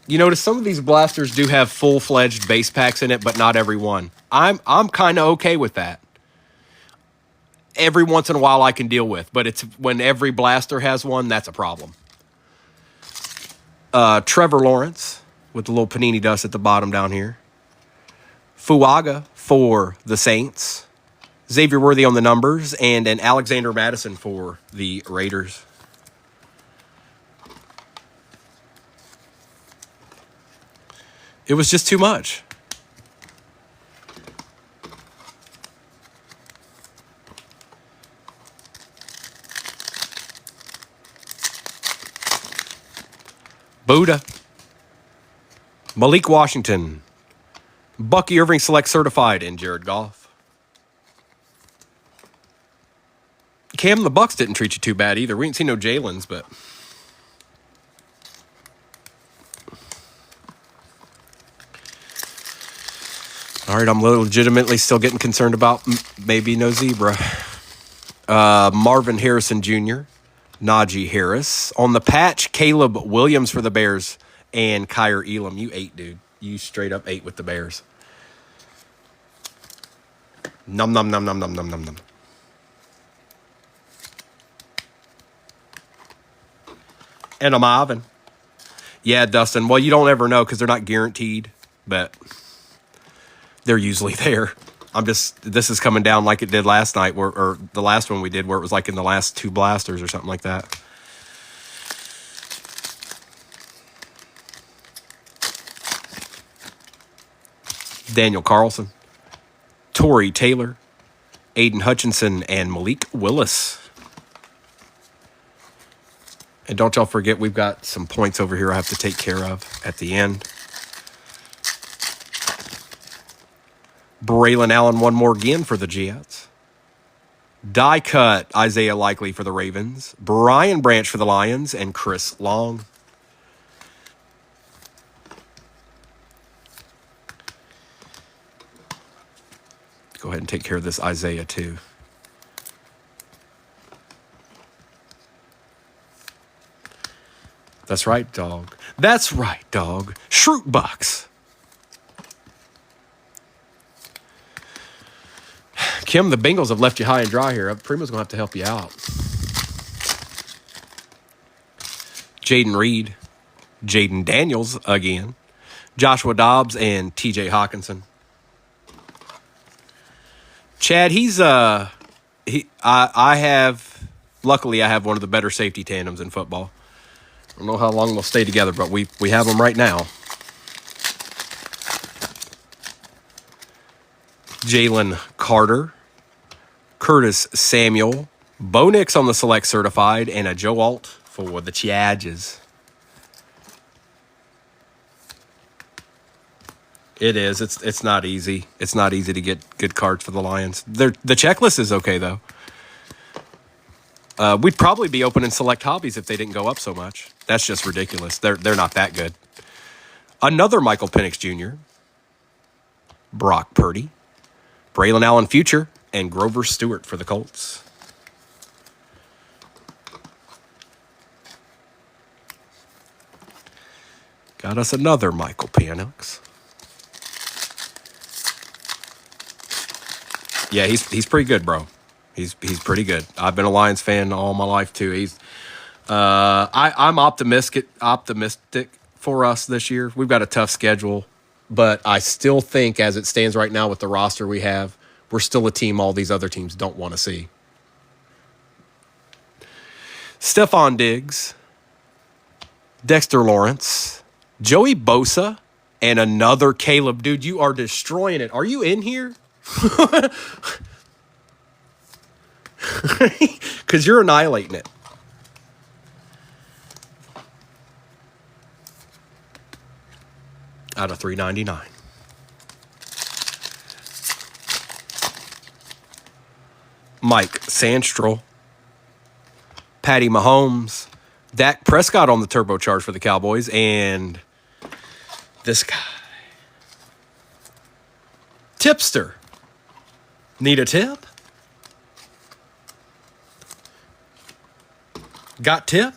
You notice some of these blasters do have full-fledged base packs in it, but not every one. I'm kind of okay with that. Every once in a while I can deal with, but it's when every blaster has one, that's a problem. Trevor Lawrence with the little panini dust at the bottom down here. Fuaga for the Saints. Xavier Worthy on the numbers, and an Alexander Madison for the Raiders. It was just too much. Buddha. Malik Washington. Bucky Irving Select Certified, and Jared Goff. Cam, the Bucks didn't treat you too bad either. We didn't see no Jalen's, but... All right, I'm legitimately still getting concerned about maybe no zebra. Marvin Harrison Jr., Najee Harris. On the patch, Caleb Williams for the Bears, and Kyer Elam. You ate, dude. You straight up ate with the Bears. Num num num num num num num num. And I'm Ivan. Yeah, Dustin. Well, you don't ever know because they're not guaranteed, but they're usually there. This is coming down like it did last night, or the last one we did, where it was like in the last 2 blasters or something like that. Daniel Carlson, Torrey Taylor, Aiden Hutchinson, and Malik Willis. And don't y'all forget, we've got some points over here I have to take care of at the end. Braylon Allen, one more again for the Jets. Die cut, Isaiah Likely for the Ravens. Brian Branch for the Lions. And Chris Long. Go ahead and take care of this Isaiah too. That's right, dog. That's right, dog. Shroot Bucks. Kim, the Bengals have left you high and dry here. Primo's going to have to help you out. Jaden Reed. Jaden Daniels again. Joshua Dobbs and TJ Hawkinson. Chad, luckily I have one of the better safety tandems in football. I don't know how long they'll stay together, but we have them right now. Jalen Carter, Curtis Samuel, Bo Nix on the select certified, and a Joe Alt for the Chargers. It is. It's not easy. It's not easy to get good cards for the Lions. The checklist is okay though. We'd probably be opening select hobbies if they didn't go up so much. That's just ridiculous. They're not that good. Another Michael Penix Jr., Brock Purdy, Braylon Allen Future, and Grover Stewart for the Colts. Got us another Michael Penix. Yeah, he's pretty good, bro. He's pretty good. I've been a Lions fan all my life too. I'm optimistic for us this year. We've got a tough schedule, but I still think as it stands right now with the roster we have, we're still a team all these other teams don't want to see. Stephon Diggs, Dexter Lawrence, Joey Bosa, and another Caleb. Dude, you are destroying it. Are you in here? Because you're annihilating it. Out of 399. Mike Sandstrel, Patty Mahomes, Dak Prescott on the turbocharge for the Cowboys, and this guy. Tipster. Need a tip? Got tip?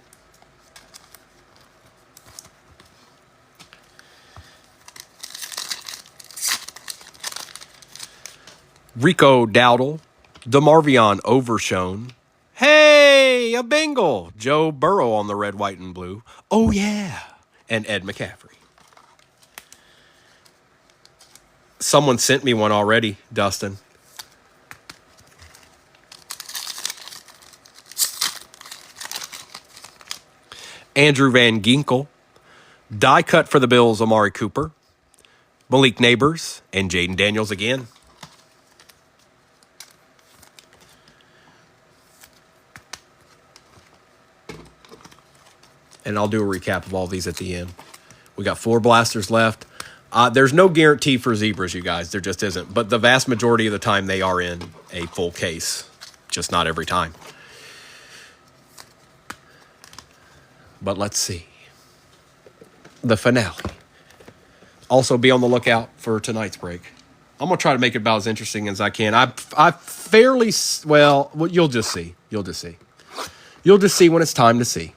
Rico Dowdle, DeMarvion Overshone. Hey, a Bengal. Joe Burrow on the red, white, and blue. Oh, yeah. And Ed McCaffrey. Someone sent me one already, Dustin. Andrew Van Ginkel. Die cut for the Bills, Amari Cooper. Malik Neighbors. And Jaden Daniels again. And I'll do a recap of all these at the end. We got 4 blasters left. There's no guarantee for zebras, you guys. There just isn't. But the vast majority of the time, they are in a full case. Just not every time. But let's see. The finale. Also, be on the lookout for tonight's break. I'm going to try to make it about as interesting as I can. I fairly, well, you'll just see. You'll just see. You'll just see when it's time to see.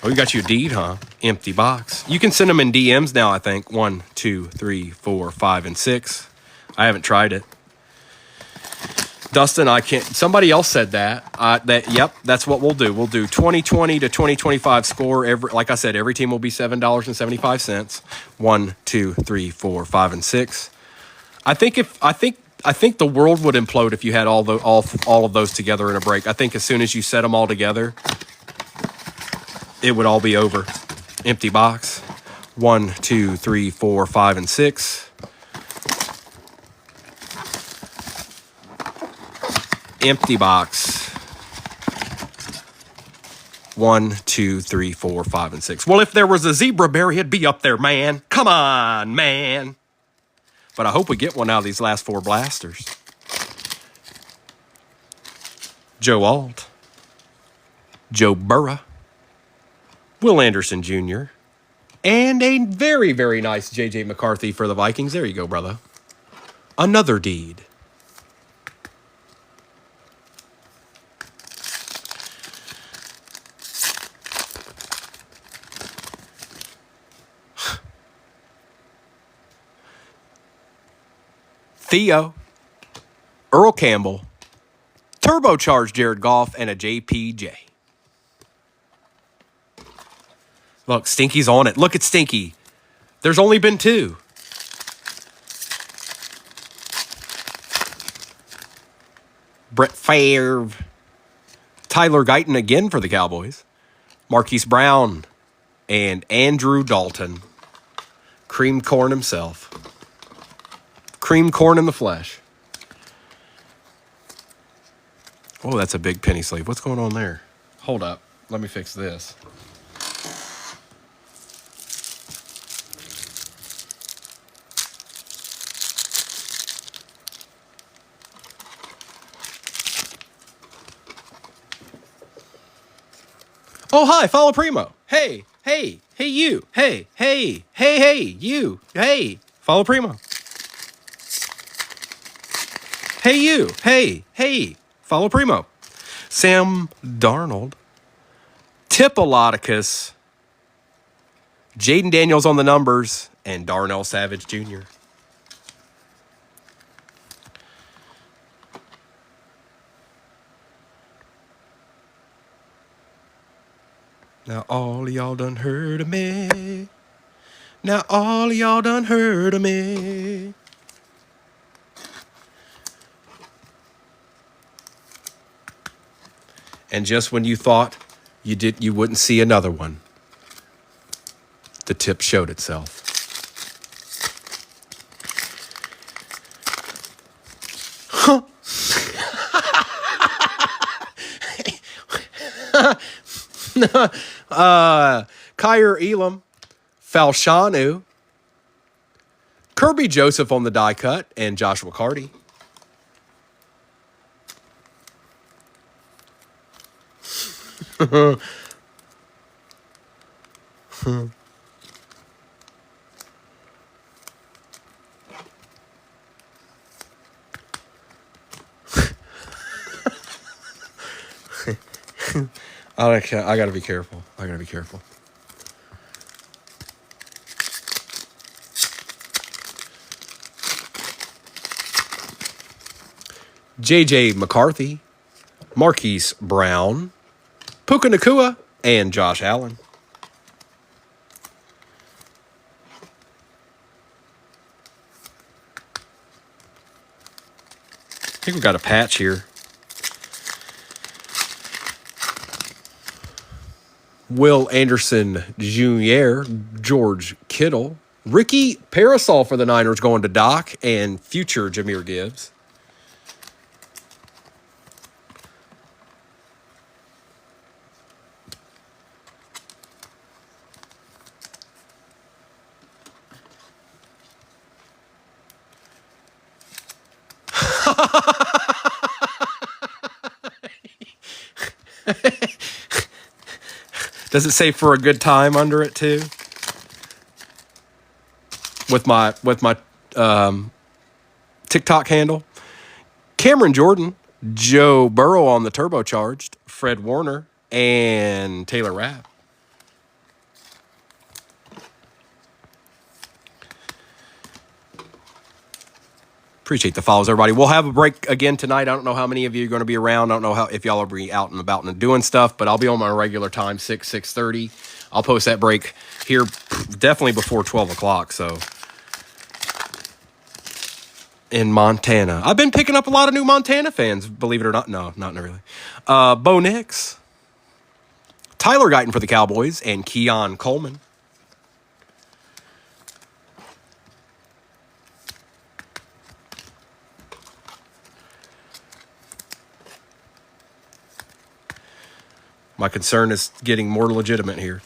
Oh, you got your deed, huh? Empty box. You can send them in DMs now, I think. 1, 2, 3, 4, 5, and 6. I haven't tried it. Dustin, I can't. Somebody else said that. Yep, that's what we'll do. We'll do 2020 to 2025 score. Like I said, every team will be $7.75. 1, 2, 3, 4, 5, and 6. I think the world would implode if you had all of those together in a break. I think as soon as you set them all together, it would all be over. Empty box. 1, 2, 3, 4, 5, and 6. Empty box. 1, 2, 3, 4, 5, and 6. Well, if there was a zebra berry, it'd be up there, man. Come on, man. But I hope we get one out of these last 4 blasters. Joe Alt. Joe Burrow. Will Anderson Jr. And a very, very nice J.J. McCarthy for the Vikings. There you go, brother. Another deed. Theo, Earl Campbell, turbocharged Jared Goff, and a JPJ. Look, Stinky's on it. Look at Stinky. There's only been 2. Brett Favre. Tyler Guyton again for the Cowboys. Marquise Brown and Andrew Dalton. Cream corn himself. Cream corn in the flesh. Oh, that's a big penny sleeve. What's going on there? Hold up. Let me fix this. Oh, hi, follow Primo. Hey, you. Hey, you. Hey, follow Primo. Hey, you. Hey, follow Primo. Sam Darnold. Tipolodicus. Jaden Daniels on the numbers. And Darnell Savage Jr. Now all of y'all done heard of me. Now all of y'all done heard of me. And just when you thought you wouldn't see another one, the tip showed itself. Huh. Kyer Elam, Falshanu, Kirby Joseph on the die cut, and Joshua Carty. I gotta be careful. J.J. McCarthy, Marquise Brown, Puka Nacua, and Josh Allen. I think we got a patch here. Will Anderson Jr., George Kittle, Ricky Parasol for the Niners going to Doc, and future Jahmyr Gibbs. Does it say for a good time under it too? With my TikTok handle. Cameron Jordan, Joe Burrow on the turbocharged, Fred Warner, and Taylor Rapp. Appreciate the follows, everybody. We'll have a break again tonight. I don't know how many of you are going to be around. I don't know if y'all will be out and about and doing stuff, but I'll be on my regular time, 6:30. I'll post that break here definitely before 12 o'clock. So in Montana. I've been picking up a lot of new Montana fans, believe it or not. No, not really. Bo Nix, Tyler Guyton for the Cowboys, and Keon Coleman. My concern is getting more legitimate here.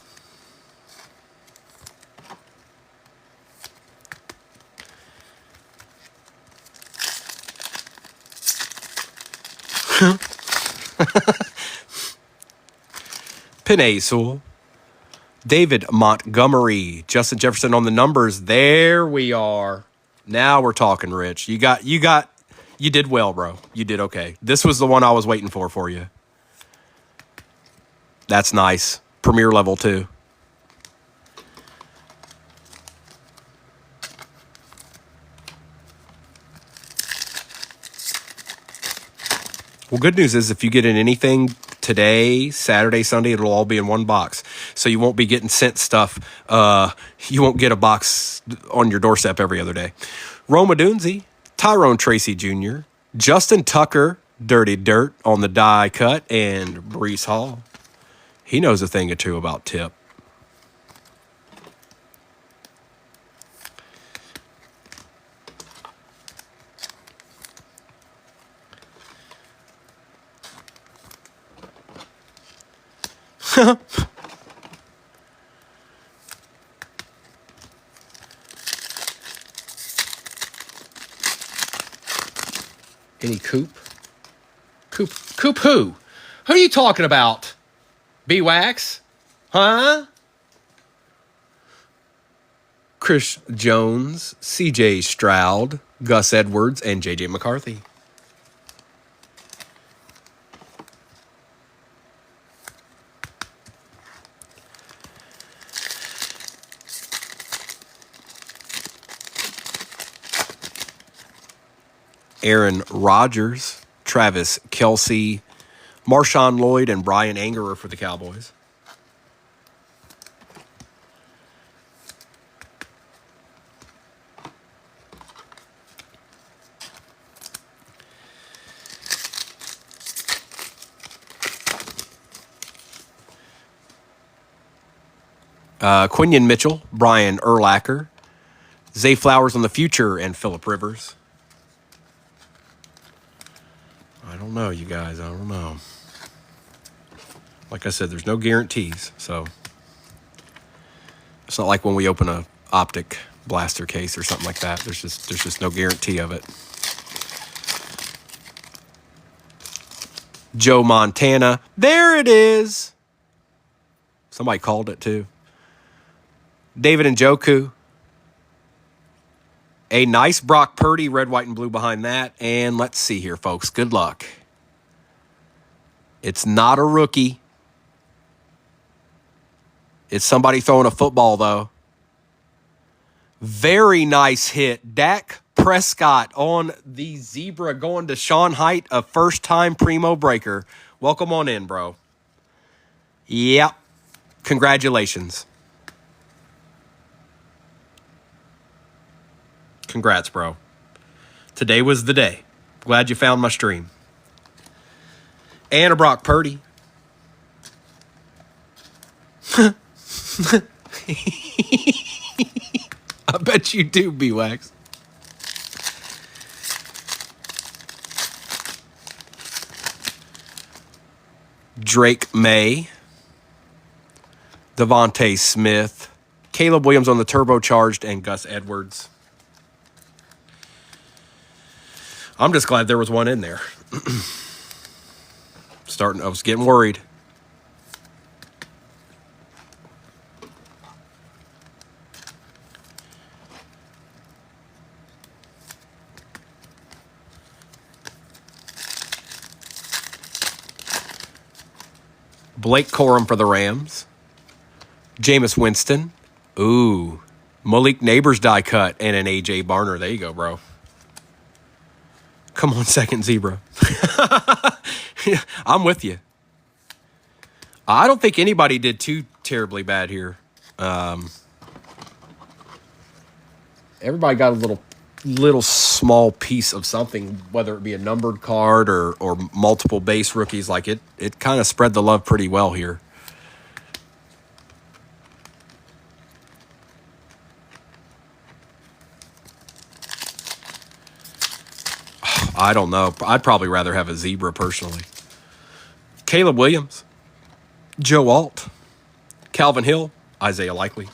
Penay Sewell, David Montgomery, Justin Jefferson on the numbers. There we are. Now we're talking, Rich. You did well, bro. You did okay. This was the one I was waiting for you. That's nice. Premier level too. Well, good news is if you get in anything today, Saturday, Sunday, it'll all be in one box. So you won't be getting sent stuff. You won't get a box on your doorstep every other day. Roma Dunze, Tyrone Tracy Jr., Justin Tucker, Dirty Dirt on the die cut, and Breece Hall. He knows a thing or two about Tip. Any Coop? Coop who? Who are you talking about? B-Wax? Huh? Chris Jones, C.J. Stroud, Gus Edwards, and J.J. McCarthy. Aaron Rodgers, Travis Kelce, Marshawn Lloyd, and Brian Angerer for the Cowboys. Quinion Mitchell, Brian Urlacher, Zay Flowers on the future, and Phillip Rivers. I don't know, you guys. I don't know. Like I said, there's no guarantees, so it's not like when we open a optic blaster case or something like that. There's just no guarantee of it. Joe Montana. There it is. Somebody called it too. David Njoku. A nice Brock Purdy, red, white, and blue behind that. And let's see here, folks. Good luck. It's not a rookie. It's somebody throwing a football, though. Very nice hit. Dak Prescott on the zebra going to Sean Haidt, a first-time Primo breaker. Welcome on in, bro. Yep. Congratulations. Congrats, bro. Today was the day. Glad you found my stream. And a Brock Purdy. I bet you do, B-Wax. Drake May. Devontae Smith. Caleb Williams on the turbocharged, and Gus Edwards. I'm just glad there was one in there. I was getting worried. Blake Corum for the Rams. Jameis Winston. Ooh. Malik Neighbors die cut and an A.J. Barner. There you go, bro. Come on, second zebra. I'm with you. I don't think anybody did too terribly bad here. Everybody got a little small piece of something, whether it be a numbered card or multiple base rookies. Like it kind of spread the love pretty well here. I don't know. I'd probably rather have a zebra personally. Caleb Williams, Joe Alt, Calvin Hill, Isaiah Likely.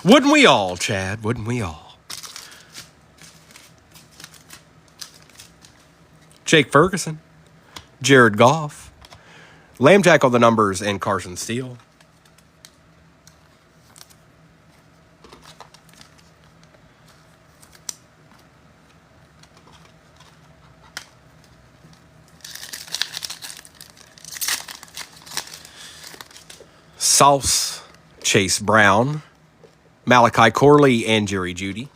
Wouldn't we all, Chad? Wouldn't we all? Jake Ferguson, Jared Goff, Lambjack on the numbers, and Carson Steele. Sauce, Chase Brown, Malachi Corley, and Jerry Jeudy.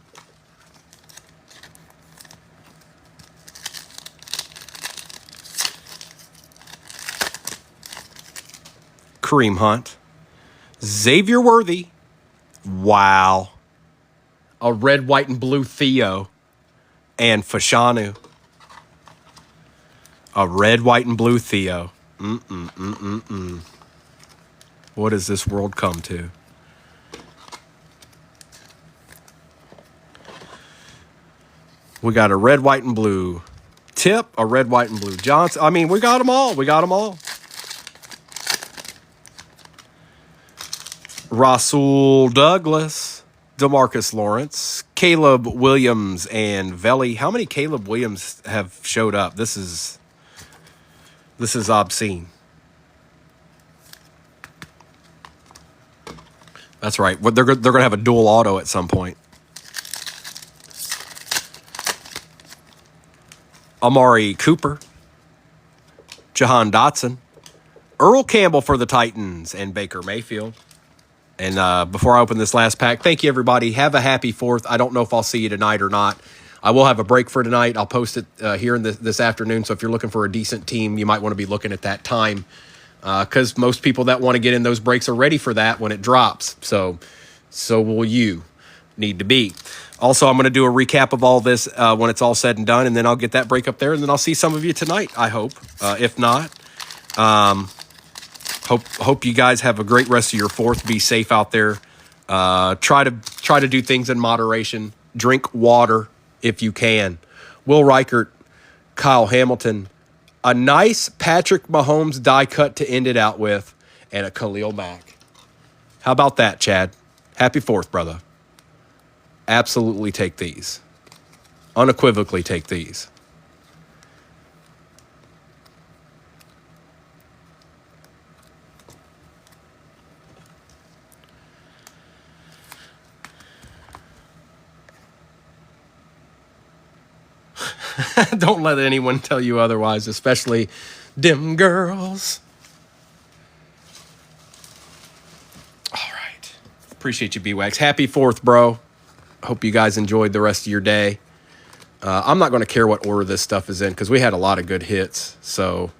Kareem Hunt, Xavier Worthy. Wow. A red, white, and blue Theo, and Fashanu. A red, white, and blue Theo. What has this world come to? We got a red, white, and blue Tip, a red, white, and blue Johnson. I mean, we got them all. We got them all. Rasul Douglas, DeMarcus Lawrence, Caleb Williams, and Veli. How many Caleb Williams have showed up? This is obscene. That's right. They're going to have a dual auto at some point. Amari Cooper, Jahan Dotson, Earl Campbell for the Titans, and Baker Mayfield. And before I open this last pack, thank you, everybody. Have a happy 4th. I don't know if I'll see you tonight or not. I will have a break for tonight. I'll post it here in this afternoon. So if you're looking for a decent team, you might want to be looking at that time because most people that want to get in those breaks are ready for that when it drops. So will you need to be. Also, I'm going to do a recap of all this when it's all said and done, and then I'll get that break up there, and then I'll see some of you tonight, I hope. If not, hope you guys have a great rest of your 4th. Be safe out there. Try to do things in moderation. Drink water if you can. Will Reichert, Kyle Hamilton, a nice Patrick Mahomes die cut to end it out with, and a Khalil Mack. How about that, Chad? Happy 4th, brother. Absolutely take these. Unequivocally take these. Don't let anyone tell you otherwise, especially dim girls. All right. Appreciate you, B-Wax. Happy 4th, bro. Hope you guys enjoyed the rest of your day. I'm not going to care what order this stuff is in because we had a lot of good hits. So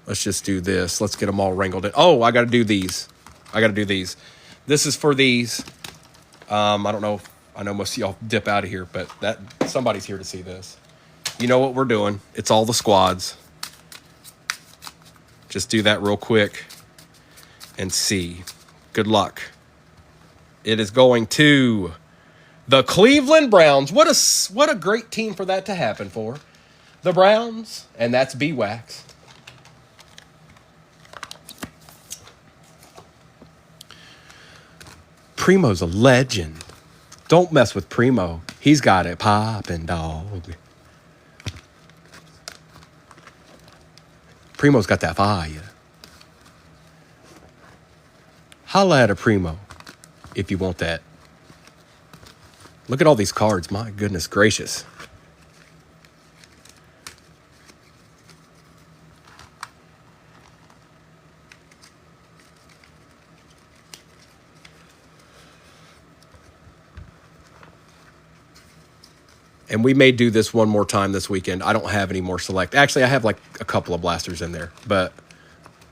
let's just do this. Let's get them all wrangled in. Oh, I got to do these. This is for these. I don't know. I know most of y'all dip out of here, but somebody's here to see this. You know what we're doing. It's all the squads. Just do that real quick and see. Good luck. It is going to the Cleveland Browns. What a great team for that to happen for. The Browns, and that's B-Wax. Primo's a legend. Don't mess with Primo. He's got it poppin', dog. Primo's got that fire. Holla at a Primo if you want that. Look at all these cards. My goodness gracious. And we may do this one more time this weekend. I don't have any more select. Actually, I have like a couple of blasters in there, but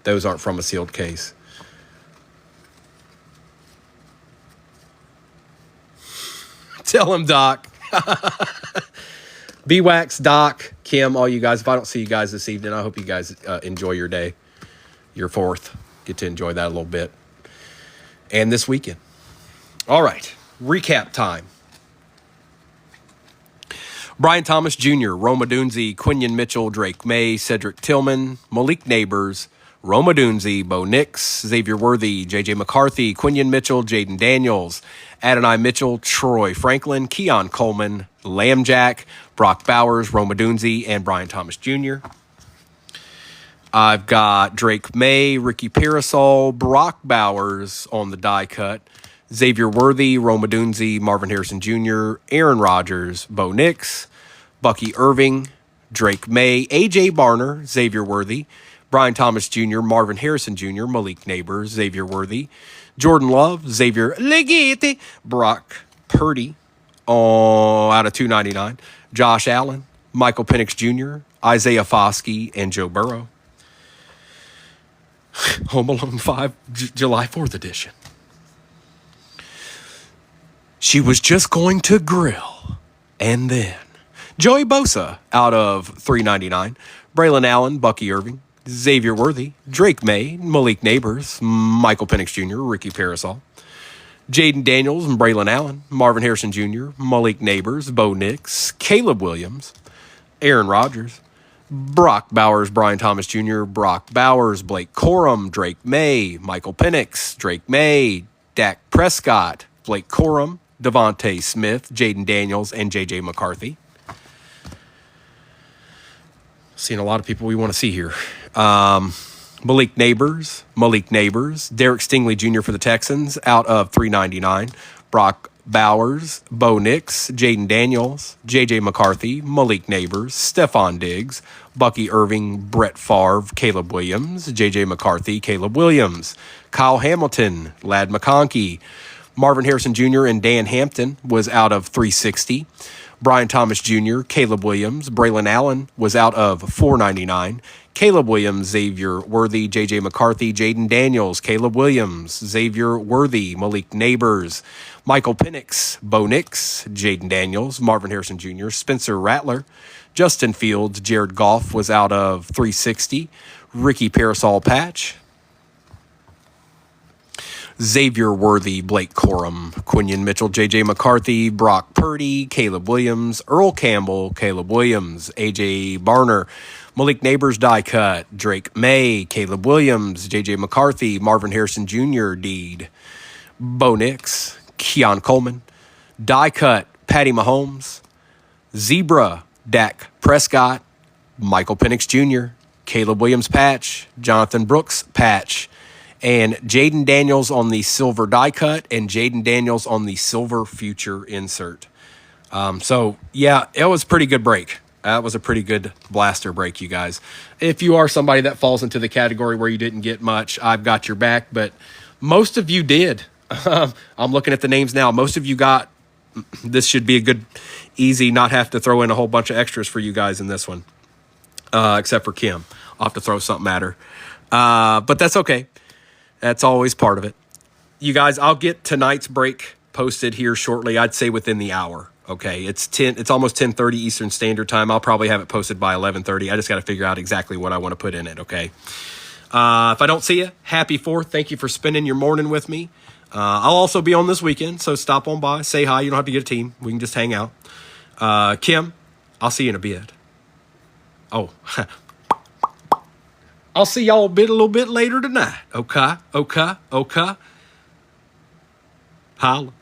those aren't from a sealed case. Tell him, Doc. B-Wax, Doc, Kim, all you guys. If I don't see you guys this evening, I hope you guys enjoy your day, your 4th. Get to enjoy that a little bit. And this weekend. All right, recap time. Brian Thomas Jr., Roma Dunze, Quinion Mitchell, Drake May, Cedric Tillman, Malik Neighbors, Roma Dunze, Bo Nix, Xavier Worthy, J.J. McCarthy, Quinion Mitchell, Jaden Daniels, Adonai Mitchell, Troy Franklin, Keon Coleman, Lamb Jack, Brock Bowers, Roma Dunze, and Brian Thomas Jr. I've got Drake May, Ricky Parasol, Brock Bowers on the die cut, Xavier Worthy, Roma Dunze, Marvin Harrison Jr., Aaron Rodgers, Bo Nix, Bucky Irving, Drake May, A.J. Barner, Xavier Worthy, Brian Thomas Jr., Marvin Harrison Jr., Malik Neighbors, Xavier Worthy, Jordan Love, Xavier Leggett, Brock Purdy out of 299, Josh Allen, Michael Penix Jr., Isaiah Foskey, and Joe Burrow. Home Alone 5, July 4th edition. She was just going to grill. And then Joey Bosa out of 399. Braylon Allen, Bucky Irving, Xavier Worthy, Drake May, Malik Neighbors, Michael Penix Jr., Ricky Parasol, Jaden Daniels and Braylon Allen, Marvin Harrison Jr., Malik Neighbors, Bo Nix, Caleb Williams, Aaron Rodgers, Brock Bowers, Brian Thomas Jr., Brock Bowers, Blake Corum, Drake May, Michael Penix, Drake May, Dak Prescott, Blake Corum, Devontae Smith, Jaden Daniels, and J.J. McCarthy. Seeing a lot of people we want to see here. Malik Neighbors, Derek Stingley Jr. for the Texans out of 399. Brock Bowers, Bo Nix, Jaden Daniels, J.J. McCarthy, Malik Neighbors, Stephon Diggs, Bucky Irving, Brett Favre, Caleb Williams, J.J. McCarthy, Caleb Williams, Kyle Hamilton, Ladd McConkey, Marvin Harrison Jr. and Dan Hampton was out of 360. Brian Thomas Jr., Caleb Williams, Braylon Allen was out of 499. Caleb Williams, Xavier Worthy, J.J. McCarthy, Jaden Daniels, Caleb Williams, Xavier Worthy, Malik Neighbors, Michael Penix, Bo Nix, Jaden Daniels, Marvin Harrison Jr., Spencer Rattler, Justin Fields, Jared Goff was out of 360. Ricky Parasol Patch, Xavier Worthy, Blake Corum, Quinion Mitchell, J.J. McCarthy, Brock Purdy, Caleb Williams, Earl Campbell, Caleb Williams, A.J. Barner, Malik Neighbors die cut, Drake May, Caleb Williams, J.J. McCarthy, Marvin Harrison Jr. deed, Bo Nix, Keon Coleman, die cut, Patty Mahomes, Zebra, Dak Prescott, Michael Penix Jr., Caleb Williams patch, Jonathan Brooks patch, and Jaden Daniels on the silver die cut and Jaden Daniels on the silver future insert. So, yeah, it was a pretty good break. That was a pretty good blaster break, you guys. If you are somebody that falls into the category where you didn't get much, I've got your back, but most of you did. I'm looking at the names now. Most of you got, this should be a good, easy, not have to throw in a whole bunch of extras for you guys in this one, except for Kim. I'll have to throw something at her. But that's okay. That's always part of it. You guys, I'll get tonight's break posted here shortly. I'd say within the hour. Okay, it's almost 10:30 Eastern Standard Time. I'll probably have it posted by 11:30. I just got to figure out exactly what I want to put in it. Okay. If I don't see you, happy 4th. Thank you for spending your morning with me. I'll also be on this weekend, so stop on by, say hi. You don't have to get a team. We can just hang out. Kim, I'll see you in a bit. Oh. I'll see y'all a little bit later tonight. Okay. Holla.